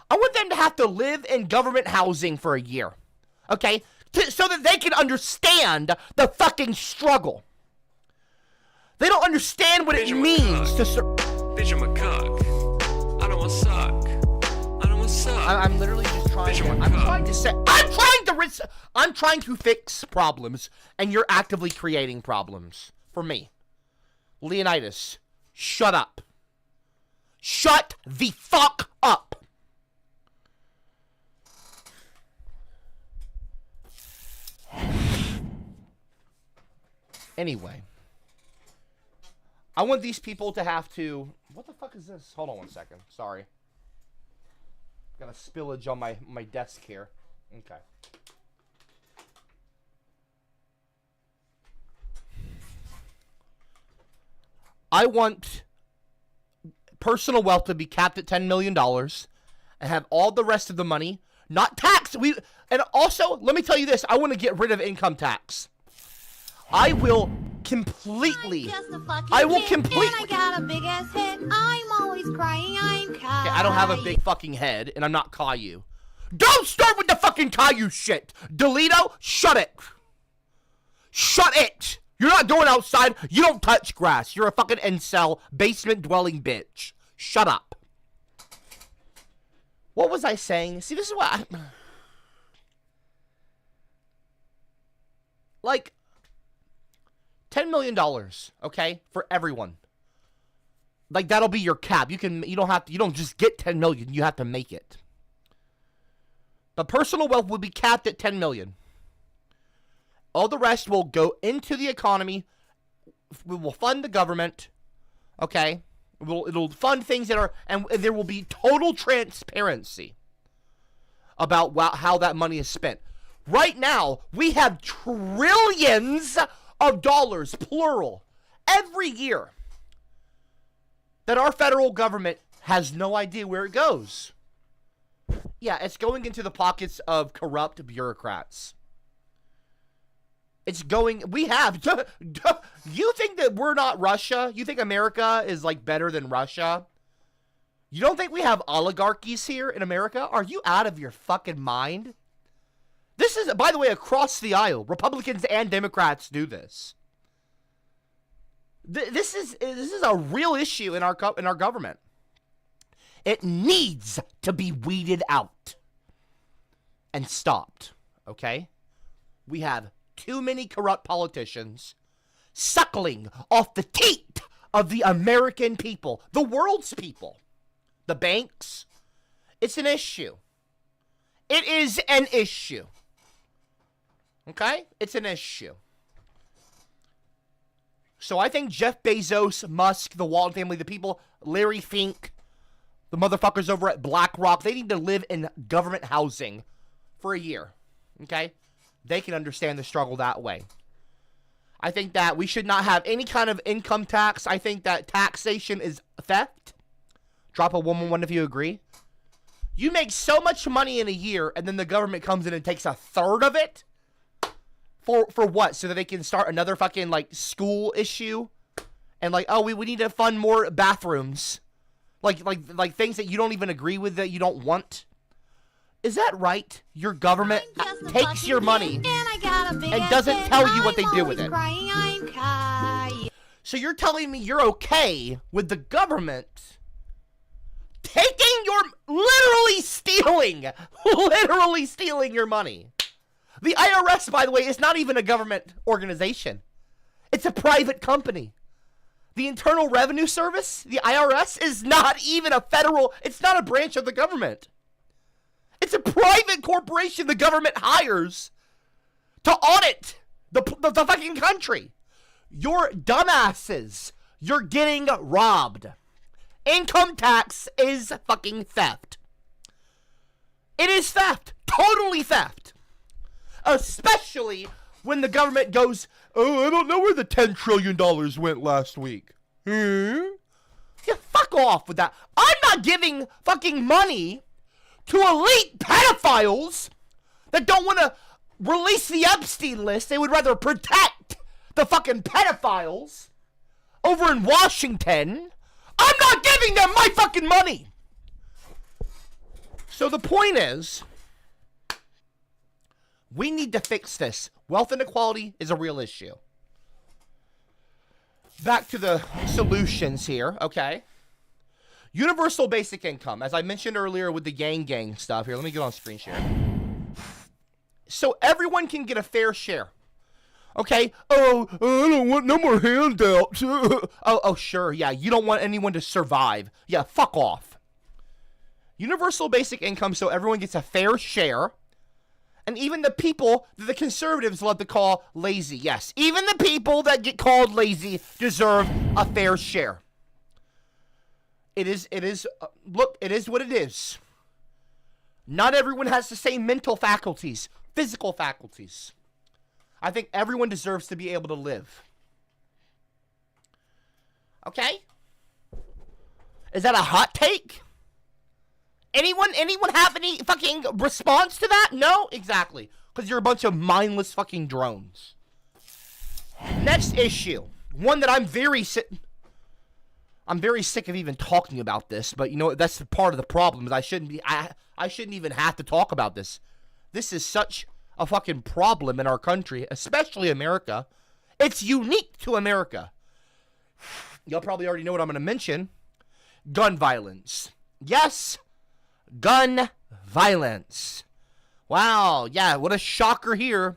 I want them to have to live in government housing for a year. Okay? So that they can understand the fucking struggle. They don't understand what it means to... Bitch, I'm a cock. I don't want suck. I don't want suck. I'm literally just trying to... I'm trying to fix problems, and you're actively creating problems for me. Leonidas, shut up. Shut the fuck up. Anyway. I want these people to have to... What the fuck is this? Hold on one second. Sorry. Got a spillage on my desk here. Okay. I want personal wealth to be capped at $10 million and have all the rest of the money not taxed. And also, let me tell you this. I want to get rid of income tax. I will completely... And I got a big ass head. I'm always crying, I'm crying. Okay, I don't have a big fucking head, and I'm not Caillou. Don't start with the fucking Caillou shit! Delito, shut it! Shut it! You're not going outside. You don't touch grass. You're a fucking incel, basement-dwelling bitch. Shut up. What was I saying? See, this is what I... Like... $10 million, okay, for everyone. Like, that'll be your cap. You don't just get 10 million, you have to make it. The personal wealth will be capped at 10 million. All the rest will go into the economy. We will fund the government, okay? It'll fund things that are, and there will be total transparency about how that money is spent. Right now, we have trillions of dollars, plural, every year that our federal government has no idea where it goes. Yeah, it's going into the pockets of corrupt bureaucrats. It's going, you think that we're not Russia? You think America is like better than Russia? You don't think we have oligarchies here in America? Are you out of your fucking mind? This is, by the way, across the aisle. Republicans and Democrats do this. This is a real issue in our government. It needs to be weeded out and stopped. Okay? We have too many corrupt politicians suckling off the teat of the American people, the world's people, the banks. It's an issue. It is an issue. Okay? It's an issue. So I think Jeff Bezos, Musk, the Walton family, the people, Larry Fink, the motherfuckers over at BlackRock, they need to live in government housing for a year. Okay? They can understand the struggle that way. I think that we should not have any kind of income tax. I think that taxation is theft. Drop a 111 if you agree. You make so much money in a year, and then the government comes in and takes a third of it? For what? So that they can start another fucking, like, school issue? And, like, oh, we need to fund more bathrooms. Like things that you don't even agree with, that you don't want. Is that right? Your government takes your money and doesn't tell you what they do with it. So you're telling me you're okay with the government taking your, literally stealing your money. The IRS, by the way, is not even a government organization. It's a private company. The Internal Revenue Service, the IRS, is not even a federal, it's not a branch of the government. It's a private corporation the government hires to audit the fucking country. You're dumbasses. You're getting robbed. Income tax is fucking theft. It is theft. Totally theft. Especially when the government goes, oh, I don't know where the $10 trillion went last week. Yeah, fuck off with that. I'm not giving fucking money to elite pedophiles that don't want to release the Epstein list. They would rather protect the fucking pedophiles over in Washington. I'm not giving them my fucking money. So the point is, we need to fix this. Wealth inequality is a real issue. Back to the solutions here, okay? Universal basic income, as I mentioned earlier with the gang stuff. Here, let me get on screen share. So everyone can get a fair share. Okay? Oh, I don't want no more handouts. oh, sure, yeah, you don't want anyone to survive. Yeah, fuck off. Universal basic income so everyone gets a fair share. And even the people that the conservatives love to call lazy, yes, even the people that get called lazy deserve a fair share. It is what it is. Not everyone has the same mental faculties, physical faculties. I think everyone deserves to be able to live. Okay? Is that a hot take? Anyone have any fucking response to that? No? Exactly. Because you're a bunch of mindless fucking drones. Next issue. One that I'm very sick of even talking about this, but you know, that's the part of the problem, is I shouldn't even have to talk about this. This is such a fucking problem in our country, especially America. It's unique to America. Y'all probably already know what I'm going to mention. Gun violence. Yes, gun violence. Wow, yeah, what a shocker here.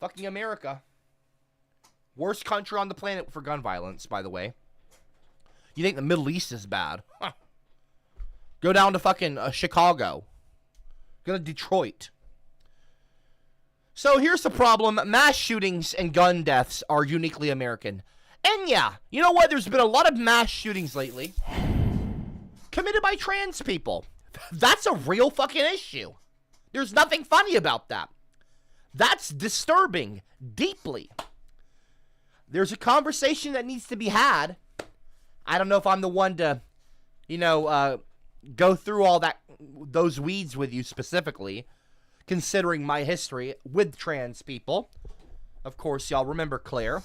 Fucking America. Worst country on the planet for gun violence, by the way. You think the Middle East is bad? Huh. Go down to fucking Chicago. Go to Detroit. So here's the problem. Mass shootings and gun deaths are uniquely American. And yeah, you know what? There's been a lot of mass shootings lately committed by trans people. That's a real fucking issue. There's nothing funny about that. That's disturbing, deeply. There's a conversation that needs to be had. I don't know if I'm the one to, go through all those weeds with you specifically, considering my history with trans people. Of course, y'all remember Claire.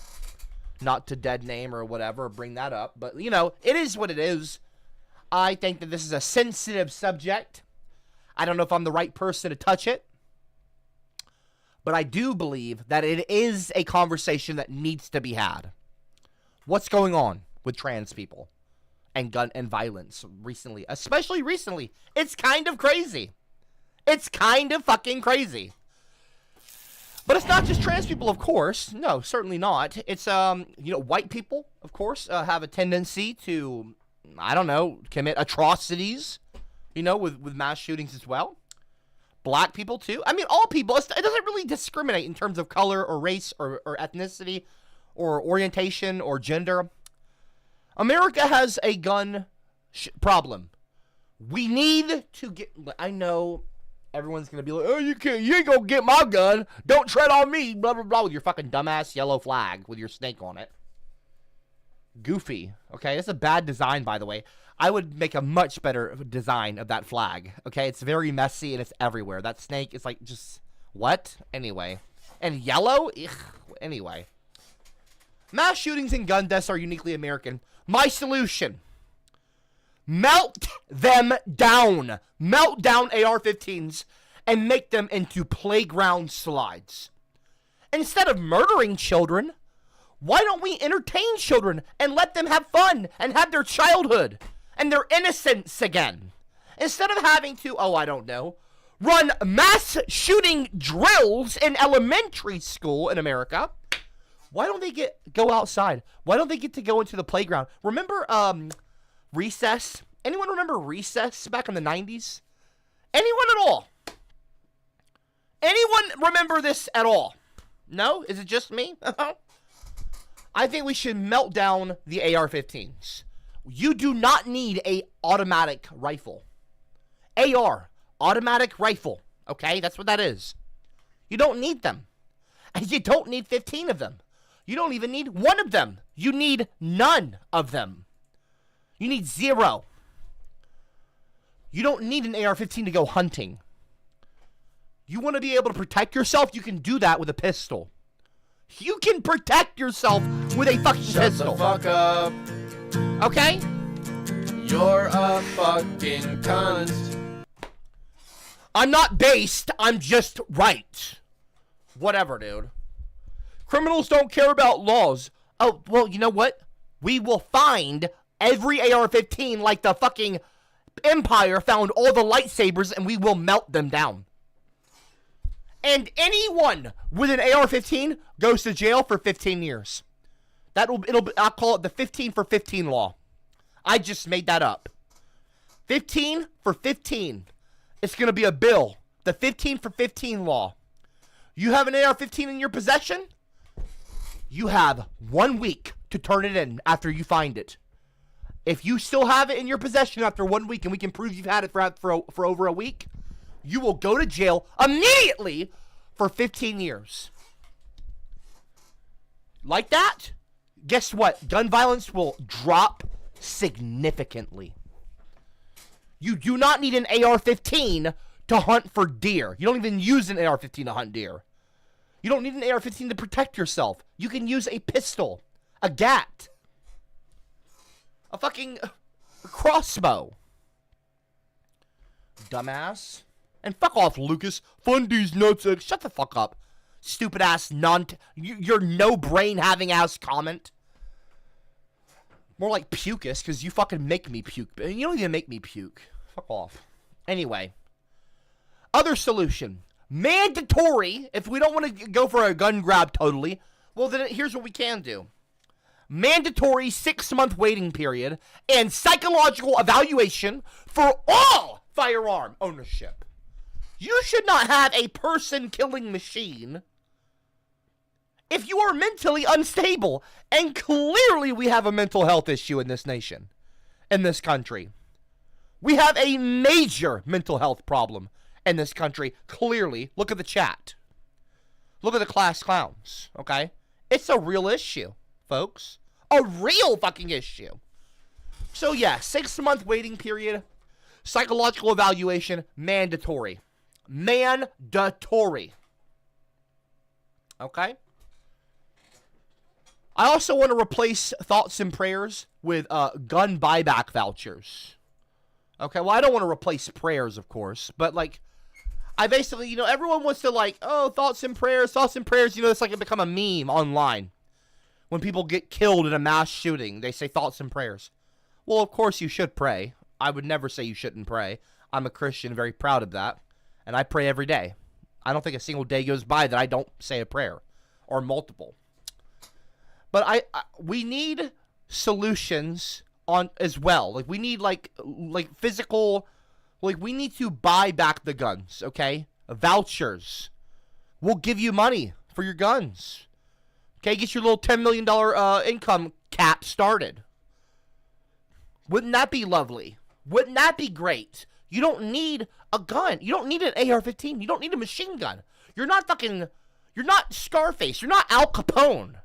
Not to dead name or whatever, or bring that up. But, it is what it is. I think that this is a sensitive subject. I don't know if I'm the right person to touch it. But I do believe that it is a conversation that needs to be had. What's going on with trans people and gun and violence recently? Especially recently. It's kind of crazy. It's kind of fucking crazy. But it's not just trans people, of course. No, certainly not. It's, white people, of course, have a tendency to, commit atrocities, with mass shootings as well. Black people, too. I mean, all people. It doesn't really discriminate in terms of color or race or ethnicity or orientation or gender. America has a gun problem. We need to get... I know... Everyone's going to be like, oh, you ain't going to get my gun. Don't tread on me, blah, blah, blah, with your fucking dumbass yellow flag with your snake on it. Goofy, okay? It's a bad design, by the way. I would make a much better design of that flag, okay? It's very messy and it's everywhere. That snake is like just, what? Anyway. And yellow? Ugh. Anyway. Mass shootings and gun deaths are uniquely American. My solution: melt them down. Melt down AR-15s and make them into playground slides. Instead of murdering children, why don't we entertain children and let them have fun and have their childhood and their innocence again? Instead of having to, I don't know, run mass shooting drills in elementary school in America, why don't they go outside? Why don't they get to go into the playground? Remember recess? Anyone remember recess back in the 90s? Anyone at all? Anyone remember this at all? No? Is it just me? I think we should melt down the AR-15s. You do not need a automatic rifle. AR, automatic rifle. Okay, that's what that is. You don't need them. And you don't need 15 of them. You don't even need one of them. You need none of them. You need 0. You don't need an AR-15 to go hunting. You want to be able to protect yourself? You can do that with a pistol. You can protect yourself with a fucking pistol. Shut the fuck up. Okay? You're a fucking cunt. I'm not based, I'm just right. Whatever, dude. Criminals don't care about laws. Oh, well, you know what? We will find every AR-15 like the fucking Empire found all the lightsabers, and we will melt them down. And anyone with an AR-15 goes to jail for 15 years. I'll call it the 15 for 15 law. I just made that up. 15 for 15. It's going to be a bill. The 15 for 15 law. You have an AR-15 in your possession? You have 1 week to turn it in after you find it. If you still have it in your possession after 1 week and we can prove you've had it for over a week, you will go to jail immediately for 15 years. Like that? Guess what? Gun violence will drop significantly. You do not need an AR-15 to hunt for deer. You don't even use an AR-15 to hunt deer. You don't need an AR-15 to protect yourself. You can use a pistol, a gat, a fucking crossbow. Dumbass. And fuck off, Lucas. Fund these nuts. Shut the fuck up. Stupid ass your no brain having ass comment. More like pucus, because you fucking make me puke. You don't even make me puke. Fuck off. Anyway. Other solution. Mandatory, if we don't want to go for a gun grab totally, well then here's what we can do. Mandatory 6-month waiting period and psychological evaluation for all firearm ownership. You should not have a person-killing machine if you are mentally unstable. And clearly we have a mental health issue in this nation, in this country. We have a major mental health problem in this country. Clearly, look at the chat. Look at the class clowns, okay? It's a real issue, folks. A real fucking issue. So yeah, 6-month waiting period, psychological evaluation, mandatory. Mandatory. Okay? I also want to replace thoughts and prayers with gun buyback vouchers. Okay, well, I don't want to replace prayers, of course, but, like, I basically, everyone wants to, like, thoughts and prayers, it's like it become a meme online. When people get killed in a mass shooting, they say thoughts and prayers. Well, of course you should pray. I would never say you shouldn't pray. I'm a Christian, very proud of that, and I pray every day. I don't think a single day goes by that I don't say a prayer, or multiple. But we need solutions on as well. Like we need like physical, like we need to buy back the guns, okay? Vouchers. We'll give you money for your guns. Okay, get your little $10 million income cap started. Wouldn't that be lovely? Wouldn't that be great? You don't need a gun. You don't need an AR-15. You don't need a machine gun. You're not Scarface. You're not Al Capone.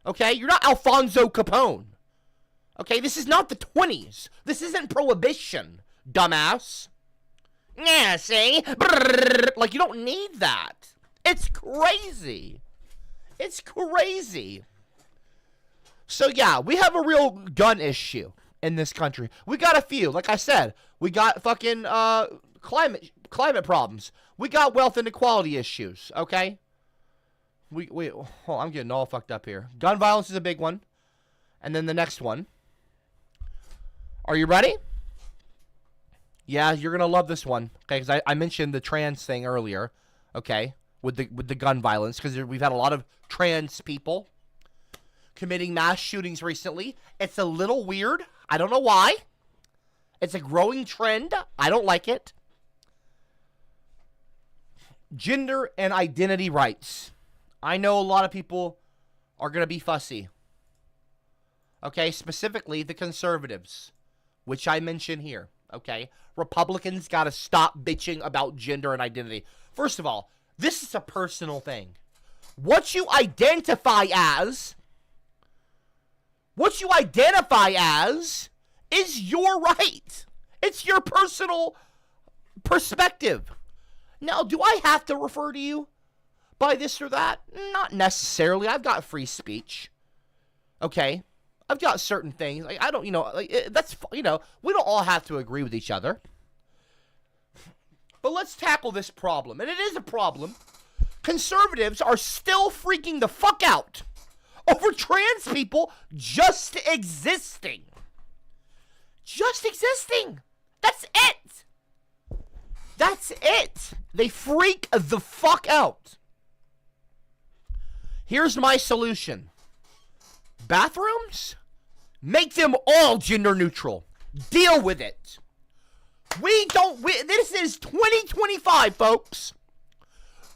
Okay? You're not Alfonso Capone. Okay? This is not the 20s. This isn't Prohibition, dumbass. Yeah, see? Like, you don't need that. It's crazy. It's crazy. So yeah, we have a real gun issue in this country. We got a few. Like I said, we got fucking climate problems. We got wealth inequality issues, okay? Wait, oh, I'm getting all fucked up here. Gun violence is a big one. And then the next one. Are you ready? Yeah, you're gonna love this one, okay? Because I mentioned the trans thing earlier, okay? With the gun violence, because we've had a lot of trans people committing mass shootings recently. It's a little weird. I don't know why. It's a growing trend. I don't like it. Gender and identity rights. I know a lot of people are going to be fussy. Okay, specifically the conservatives, which I mention here. Okay, Republicans got to stop bitching about gender and identity. First of all, this is a personal thing. What you identify as is your right. It's your personal perspective. Now, do I have to refer to you by this or that? Not necessarily. I've got free speech. Okay? I've got certain things. Like, I don't, that's, we don't all have to agree with each other. But let's tackle this problem. And it is a problem. Conservatives are still freaking the fuck out over trans people just existing. Just existing. That's it. That's it. They freak the fuck out. Here's my solution. Bathrooms? Make them all gender neutral. Deal with it. This is 2025, folks.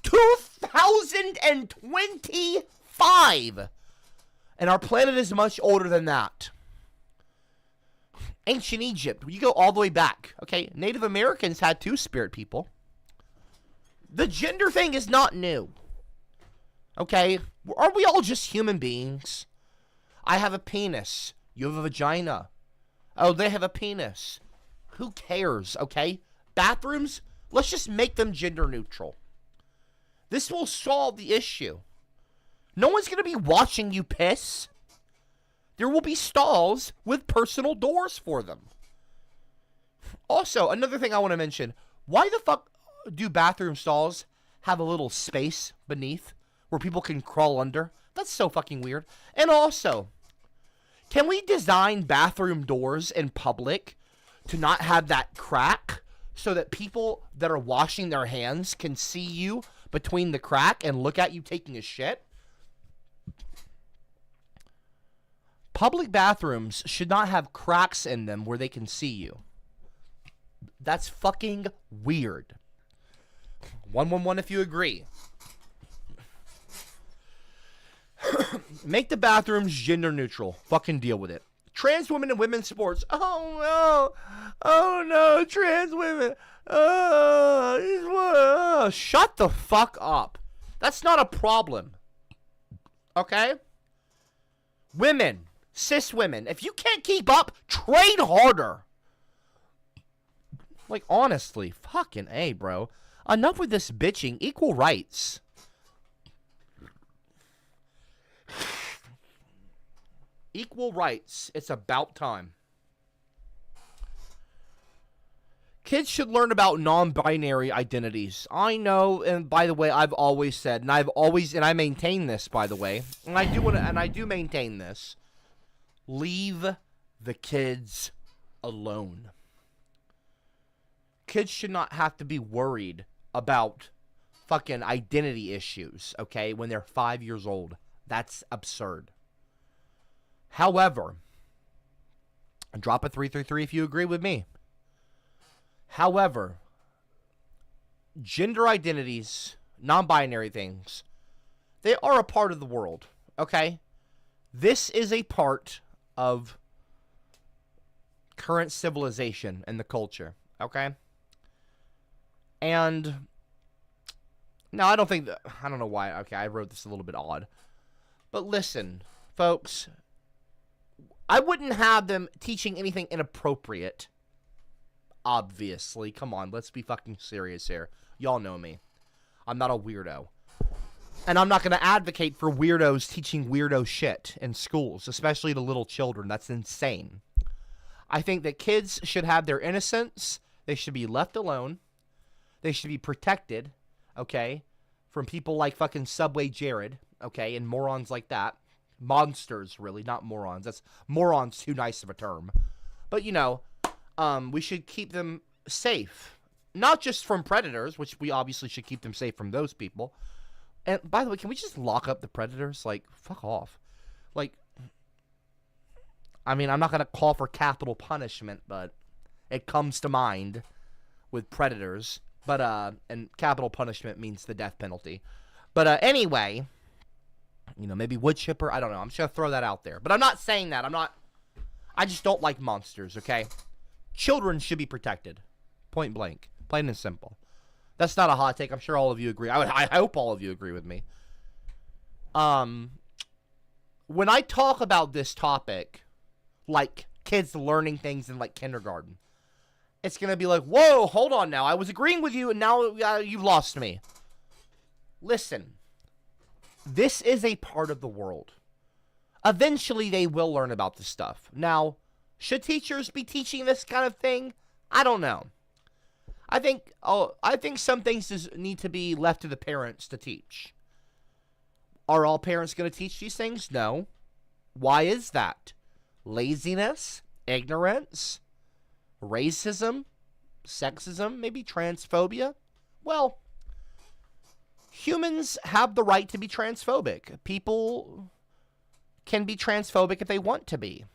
2025. And our planet is much older than that. Ancient Egypt, you go all the way back. Okay, Native Americans had two-spirit people. The gender thing is not new. Okay, aren't we all just human beings? I have a penis. You have a vagina. Oh, they have a penis. Who cares, okay? Bathrooms, let's just make them gender neutral. This will solve the issue. No one's going to be watching you piss. There will be stalls with personal doors for them. Also, another thing I want to mention. Why the fuck do bathroom stalls have a little space beneath where people can crawl under? That's so fucking weird. And also, can we design bathroom doors in public to not have that crack so that people that are washing their hands can see you between the crack and look at you taking a shit? Public bathrooms should not have cracks in them where they can see you. That's fucking weird. 111 if you agree. Make the bathrooms gender neutral. Fucking deal with it. Trans women in women's sports. Oh no. Oh no, trans women. Shut the fuck up. That's not a problem. Okay? Women. Cis women, if you can't keep up, train harder. Like, honestly, fucking A, bro. Enough with this bitching. Equal rights. Equal rights. It's about time. Kids should learn about non-binary identities. I know, and by the way, I've always said, and I maintain this, by the way, and I do maintain this. Leave the kids alone. Kids should not have to be worried about fucking identity issues, okay, when they're 5 years old. That's absurd. However, drop a 333 if you agree with me. However, gender identities, non-binary things, they are a part of the world, okay? This is a part of current civilization and the culture, okay? And now I don't know why, okay, I wrote this a little bit odd. But listen, folks, I wouldn't have them teaching anything inappropriate, obviously. Come on, let's be fucking serious here. Y'all know me. I'm not a weirdo. And I'm not going to advocate for weirdos teaching weirdo shit in schools, especially to little children. That's insane. I think that kids should have their innocence. They should be left alone. They should be protected, okay, from people like fucking Subway Jared, okay, and morons like that. Monsters, really, not morons. That's morons too nice of a term. But, you know, we should keep them safe. Not just from predators, which we obviously should keep them safe from those people. And, by the way, can we just lock up the predators? Like, fuck off. Like, I mean, I'm not going to call for capital punishment, but it comes to mind with predators. But, and capital punishment means the death penalty. But, anyway, you know, maybe wood chipper. I don't know. I'm just going to throw that out there. But I'm not saying that. I just don't like monsters, okay? Children should be protected. Point blank. Plain and simple. That's not a hot take. I'm sure all of you agree. I hope all of you agree with me. When I talk about this topic, like kids learning things in like kindergarten, it's going to be like, whoa, hold on now. I was agreeing with you and now you've lost me. Listen, this is a part of the world. Eventually they will learn about this stuff. Now, should teachers be teaching this kind of thing? I don't know. I think some things just need to be left to the parents to teach. Are all parents going to teach these things? No. Why is that? Laziness, ignorance, racism, sexism, maybe transphobia? Well, humans have the right to be transphobic. People can be transphobic if they want to be.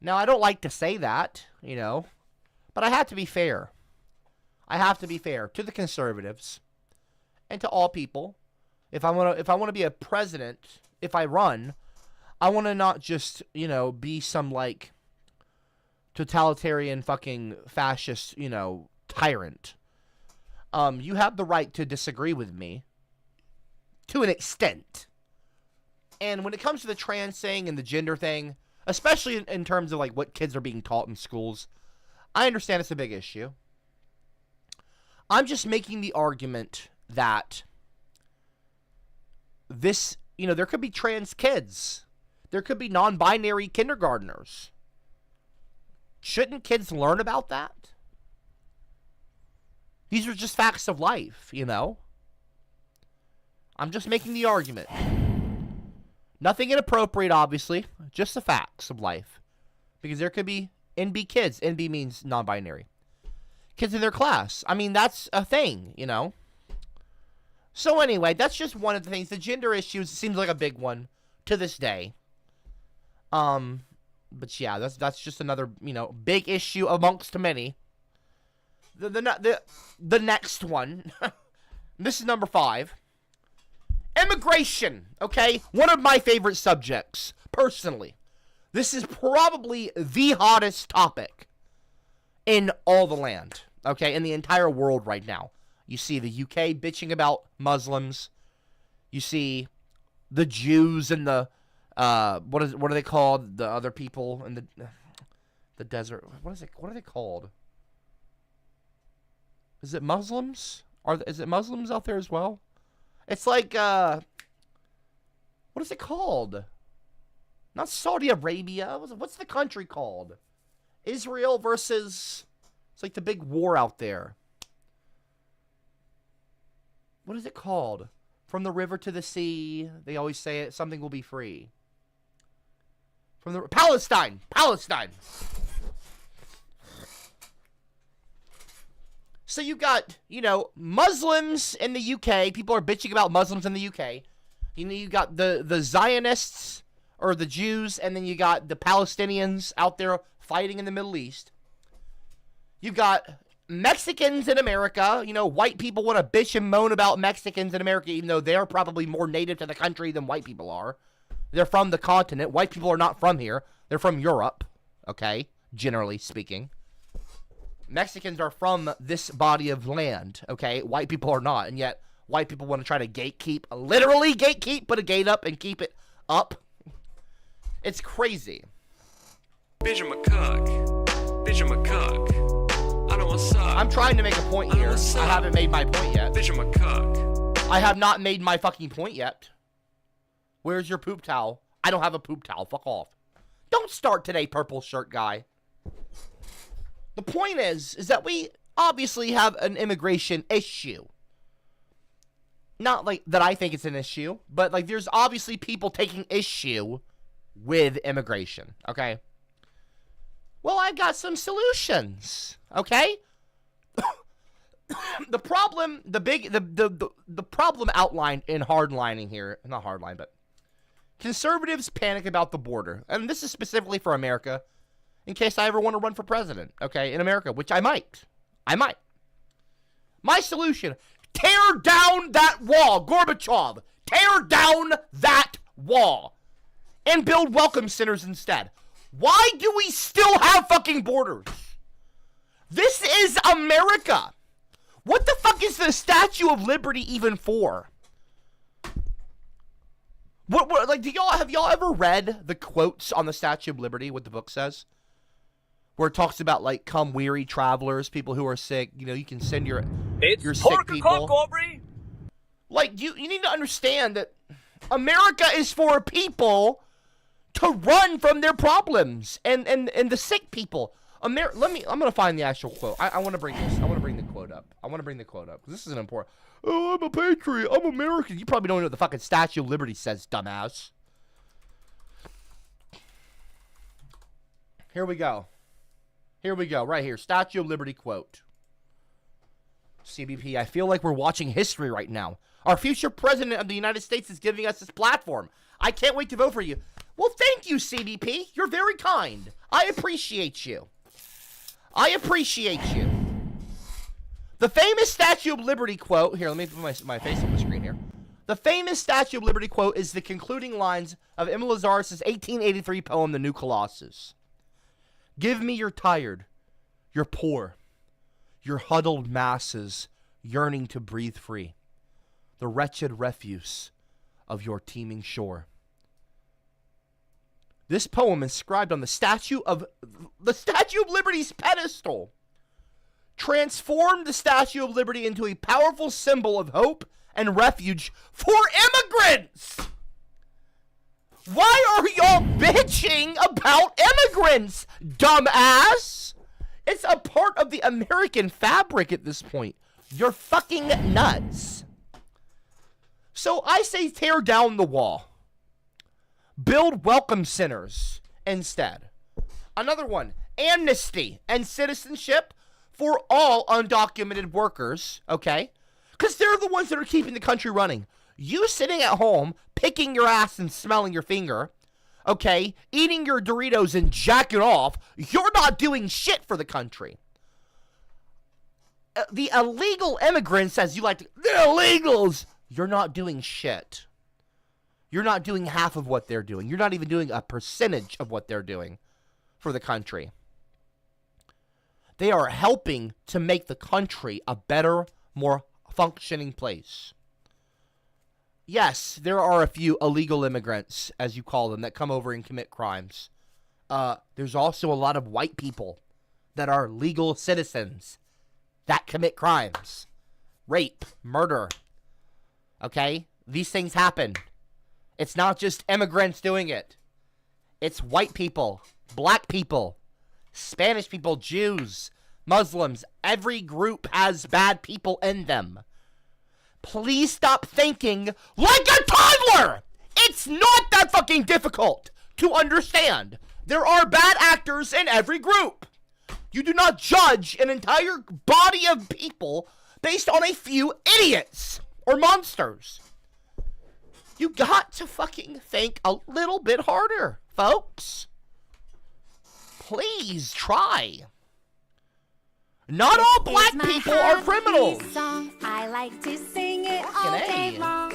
Now, I don't like to say that, you know, but I have to be fair. I have to be fair to the conservatives and to all people. If I want to be a president, if I run, I want to not just, you know, be some like totalitarian fucking fascist, you know, tyrant. You have the right to disagree with me to an extent. And when it comes to the trans thing and the gender thing, especially in terms of like what kids are being taught in schools, I understand it's a big issue. I'm just making the argument that this, you know, there could be trans kids. There could be non-binary kindergartners. Shouldn't kids learn about that? These are just facts of life, you know? I'm just making the argument. Nothing inappropriate, obviously. Just the facts of life. Because there could be NB kids. NB means non-binary. Kids in their class. I mean, that's a thing, you know? So anyway, that's just one of the things. The gender issues seems like a big one to this day. But yeah, that's just another, you know, big issue amongst many. The next one, this is number 5. Immigration, okay? One of my favorite subjects, personally. This is probably the hottest topic in all the land, okay? In the entire world right now. You see the UK bitching about Muslims. You see the Jews and the, what are they called? The other people in the desert. What are they called? Is it Muslims? Is it Muslims out there as well? It's like, what is it called? Not Saudi Arabia. What's the country called? Israel versus, it's like the big war out there. What is it called? From the river to the sea, they always say it, something will be free. From the Palestine. So you got, you know, Muslims in the UK. People are bitching about Muslims in the UK. You know, you got the Zionists or the Jews, and then you got the Palestinians out there fighting in the Middle East. You've got Mexicans in America. You know, white people want to bitch and moan about Mexicans in America, even though they're probably more native to the country than white people are. They're from the continent. White people are not from here. They're from Europe, okay, generally speaking. Mexicans are from this body of land, okay? White people are not, and yet white people want to try to gatekeep, literally gatekeep, put a gate up and keep it up. It's crazy. Bitch, I'm a cock. Bitch, I'm a cock. I don't want to suck. I'm trying to make a point here. I haven't made my point yet. Bitch, I'm a cock. I have not made my fucking point yet. Where's your poop towel? I don't have a poop towel. Fuck off. Don't start today, purple shirt guy. The point is that we obviously have an immigration issue. Not like that I think it's an issue, but like there's obviously people taking issue with immigration, okay? Well, I've got some solutions, okay? The problem, the problem outlined in hardlining here, not hardline, but conservatives panic about the border. And this is specifically for America, in case I ever want to run for president, okay, in America, which I might. My solution, tear down that wall, Gorbachev. Tear down that wall. And build welcome centers instead. Why do we still have fucking borders? This is America. What the fuck is the Statue of Liberty even for? What like, have y'all ever read the quotes on the Statue of Liberty, what the book says? Where it talks about, like, come weary travelers, people who are sick, you know, you can send your sick people. Like, you need to understand that America is for people to run from their problems and the sick people. I'm gonna find the actual quote. I want to bring this. I want to bring the quote up. Because this is an important. Oh, I'm a patriot. I'm American. You probably don't know what the fucking Statue of Liberty says, dumbass. Here we go. Right here. Statue of Liberty quote. CBP, I feel like we're watching history right now. Our future president of the United States is giving us this platform. I can't wait to vote for you. Well, thank you, CBP. You're very kind. I appreciate you. The famous Statue of Liberty quote, here, let me put my face on the screen here. The famous Statue of Liberty quote is the concluding lines of Emile Lazarus' 1883 poem, The New Colossus. Give me your tired, your poor, your huddled masses yearning to breathe free, the wretched refuse of your teeming shore. This poem inscribed on the Statue of Liberty's pedestal transformed the Statue of Liberty into a powerful symbol of hope and refuge for immigrants. Why are y'all bitching about immigrants, dumbass? It's a part of the American fabric at this point. You're fucking nuts. So I say tear down the wall. Build welcome centers instead. Another one, amnesty and citizenship for all undocumented workers, okay? Because they're the ones that are keeping the country running. You sitting at home, picking your ass and smelling your finger, okay? Eating your Doritos and jacking off, you're not doing shit for the country. The illegal immigrants, as you like to, they're illegals. You're not doing shit. You're not doing half of what they're doing. You're not even doing a percentage of what they're doing for the country. They are helping to make the country a better, more functioning place. Yes, there are a few illegal immigrants, as you call them, that come over and commit crimes. There's also a lot of white people that are legal citizens that commit crimes. Rape, murder. Okay? These things happen. It's not just immigrants doing it. It's white people, black people, Spanish people, Jews, Muslims. Every group has bad people in them. Please stop thinking like a toddler! It's not that fucking difficult to understand. There are bad actors in every group. You do not judge an entire body of people based on a few idiots or monsters. You got to fucking think a little bit harder, folks. Please try. Not all black people are criminals. Song. I like to sing it all day long.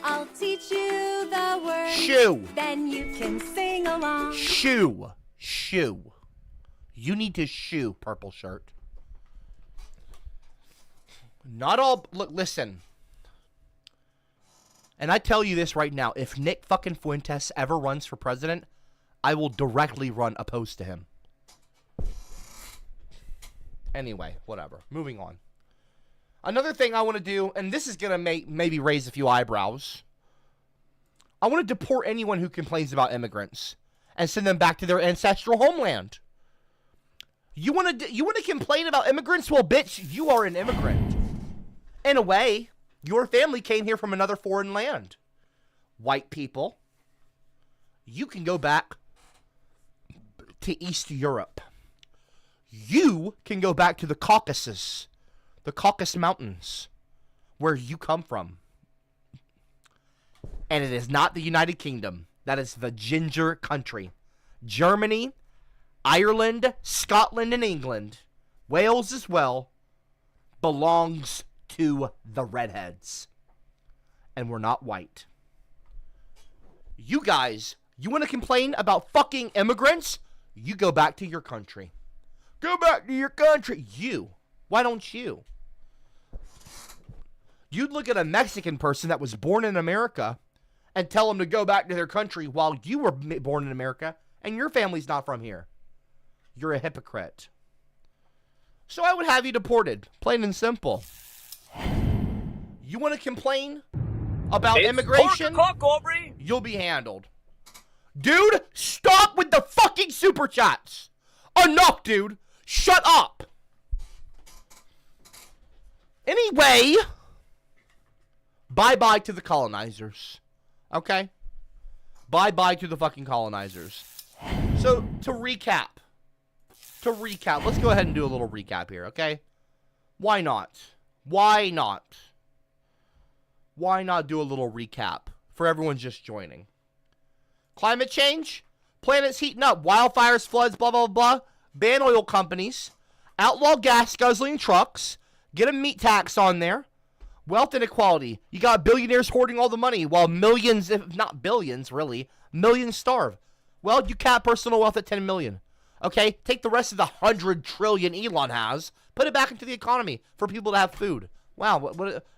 I'll teach you the words. Shoo. Then you can sing along. Shoo. Shoo. You need to shoo, purple shirt. Not all... Look, listen. And I tell you this right now. If Nick fucking Fuentes ever runs for president, I will directly run opposed to him. Anyway, whatever. Moving on. Another thing I want to do, and this is going to maybe raise a few eyebrows. I want to deport anyone who complains about immigrants and send them back to their ancestral homeland. You want to complain about immigrants? Well, bitch, you are an immigrant. In a way, your family came here from another foreign land. White people, you can go back to East Europe. You can go back to the Caucasus Mountains, where you come from. And it is not the United Kingdom. That is the ginger country. Germany, Ireland, Scotland, and England, Wales as well, belongs to the redheads. And we're not white. You guys, you want to complain about fucking immigrants? You go back to your country. Go back to your country. You. Why don't you? You'd look at a Mexican person that was born in America and tell them to go back to their country while you were born in America and your family's not from here. You're a hypocrite. So I would have you deported, plain and simple. You want to complain about immigration? You'll be handled. Dude, stop with the fucking super chats. Enough, dude. Shut up. Anyway, bye-bye to the colonizers. Okay? Bye-bye to the fucking colonizers. So, to recap, let's go ahead and do a little recap here, okay? Why not? Why not? Why not do a little recap for everyone just joining? Climate change, planet's heating up, wildfires, floods, blah, blah, blah. Ban oil companies, outlaw gas guzzling trucks, get a meat tax on there. Wealth inequality. You got billionaires hoarding all the money while millions, if not billions, really, millions starve. Well, you cap personal wealth at 10 million. Okay, take the rest of the 100 trillion Elon has, put it back into the economy for people to have food. Wow,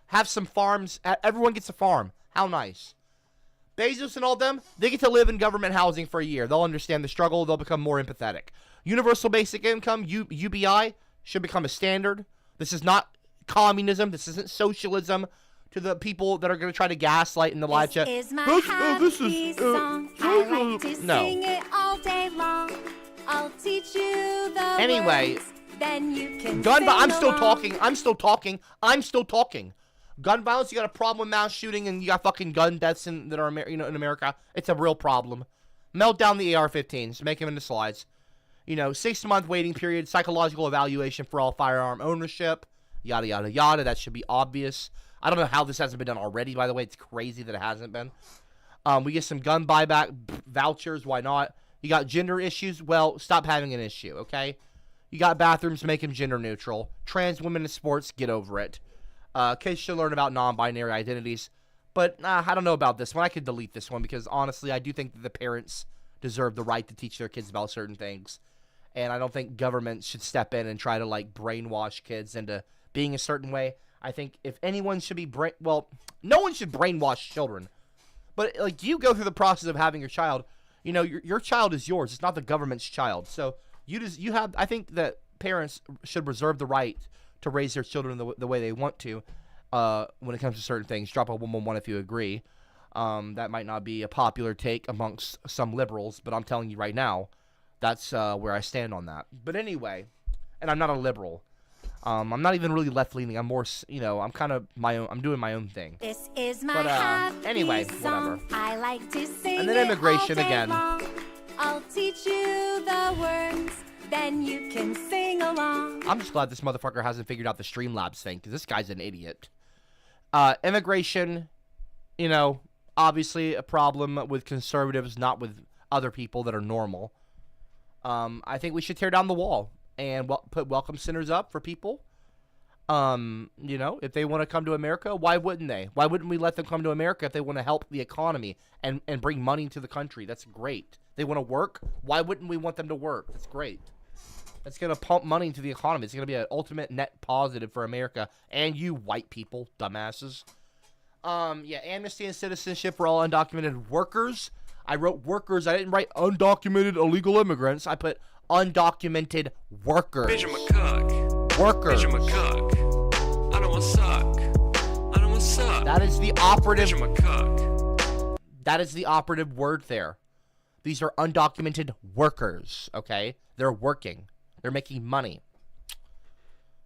have some farms. Everyone gets a farm. How nice. Bezos and all them, they get to live in government housing for a year. They'll understand the struggle. They'll become more empathetic. Universal basic income, UBI, should become a standard. This is not communism. This isn't socialism. To the people that are going to try to gaslight in the live chat. This is my happy song. I like to sing it all day long. I'll teach you the words. Then you can I'm still talking. Gun violence, you got a problem with mass shooting, and you got fucking gun deaths that are in America. It's a real problem. Melt down the AR-15s, make them into slides. 6-month waiting period, psychological evaluation for all firearm ownership, yada, yada, yada. That should be obvious. I don't know how this hasn't been done already, by the way. It's crazy that it hasn't been. We get some gun buyback vouchers. Why not? You got gender issues. Well, stop having an issue, okay? You got bathrooms, make them gender neutral. Trans women in sports, get over it. Kids should learn about non-binary identities. But I don't know about this one. I could delete this one because, honestly, I do think that the parents deserve the right to teach their kids about certain things. And I don't think government should step in and try to, brainwash kids into being a certain way. I think if anyone should be no one should brainwash children. But, you go through the process of having your child, your child is yours. It's not the government's child. So, I think that parents should reserve the right to raise their children the way they want to when it comes to certain things. Drop a 111 if you agree. That might not be a popular take amongst some liberals, but I'm telling you right now, that's where I stand on that. But anyway, and I'm not a liberal. I'm not even really left-leaning. I'm more, I'm kind of I'm doing my own thing. This is my happy anyway, song. whatever. I like to sing And then immigration it all day again. long. I'll teach you the words, then you can sing along. I'm just glad this motherfucker hasn't figured out the Streamlabs thing, because this guy's an idiot. Immigration, obviously a problem with conservatives, not with other people that are normal. I think we should tear down the wall and put welcome centers up for people. If they want to come to America, why wouldn't they? Why wouldn't we let them come to America if they want to help the economy and bring money to the country? That's great. They want to work. Why wouldn't we want them to work? That's great. That's going to pump money into the economy. It's going to be an ultimate net positive for America and you white people, dumbasses. Amnesty and citizenship for all undocumented workers. I wrote workers. I didn't write undocumented illegal immigrants. I put undocumented workers. Bitch, I'm a cuck. Workers. Bitch, I'm a cuck. I don't want want suck. I don't want suck. That is the operative. Bitch, I'm a cuck. That is the operative word there. These are undocumented workers, okay? They're working. They're making money.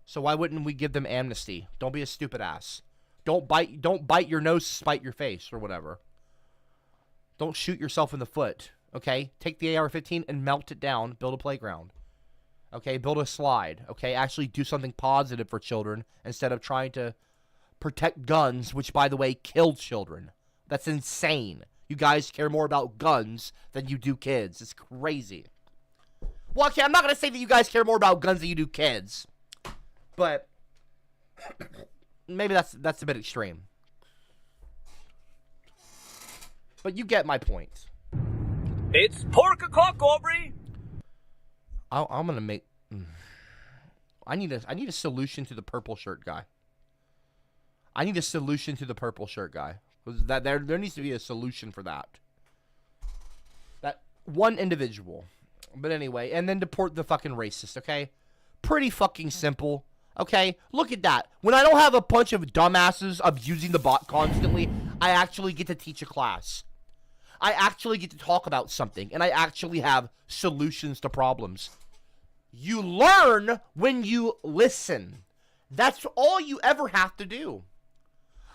So why wouldn't we give them amnesty? Don't be a stupid ass. Don't bite your nose, spite your face, or whatever. Don't shoot yourself in the foot, okay? Take the AR-15 and melt it down. Build a playground. Okay, build a slide. Okay, actually do something positive for children instead of trying to protect guns, which, by the way, kill children. That's insane. You guys care more about guns than you do kids. It's crazy. Well, okay, I'm not going to say that you guys care more about guns than you do kids. But maybe that's a bit extreme. But you get my point. It's pork o'clock, Aubrey. I'm going to make... I need a solution to the purple shirt guy. I need a solution to the purple shirt guy. That there needs to be a solution for that. That one individual. But anyway, and then deport the fucking racist, okay? Pretty fucking simple, okay? Look at that. When I don't have a bunch of dumbasses abusing the bot constantly, I actually get to teach a class. I actually get to talk about something, and I actually have solutions to problems. You learn when you listen. That's all you ever have to do.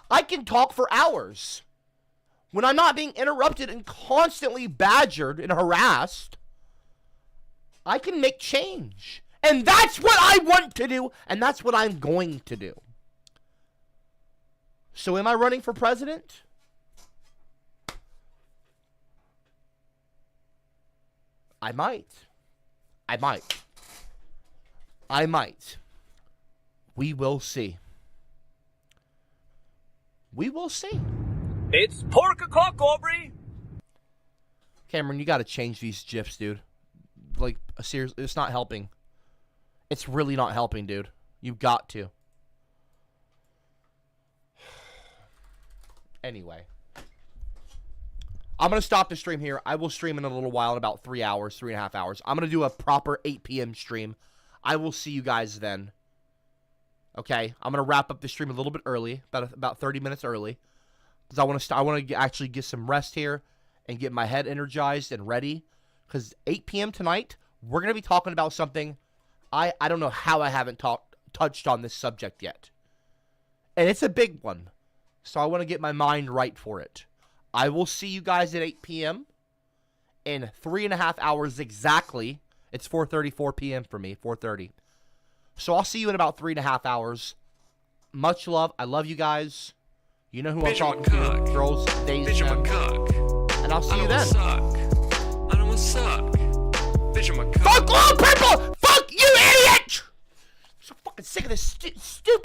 I can talk for hours. When I'm not being interrupted and constantly badgered and harassed, I can make change. And that's what I want to do, and that's what I'm going to do. So am I running for president? I might. We will see. We will see. It's pork o'clock, Aubrey. Cameron, you got to change these GIFs, dude. Like, seriously, it's not helping. It's really not helping, dude. You've got to. Anyway. I'm going to stop the stream here. I will stream in a little while, in about 3 hours, 3.5 hours. I'm going to do a proper 8 p.m. stream. I will see you guys then. Okay? I'm going to wrap up the stream a little bit early, about 30 minutes early. Because I want to actually get some rest here and get my head energized and ready. Because 8 p.m. tonight, we're going to be talking about something I don't know how I haven't touched on this subject yet. And it's a big one. So I want to get my mind right for it. I will see you guys at 8 p.m. in 3.5 hours exactly. It's 4:34 p.m. for me, 4:30. So I'll see you in about 3.5 hours. Much love. I love you guys. You know who I'm talking to. Girls, Days, Bitch, I'm a cuck. and I'll see you then. I don't want suck.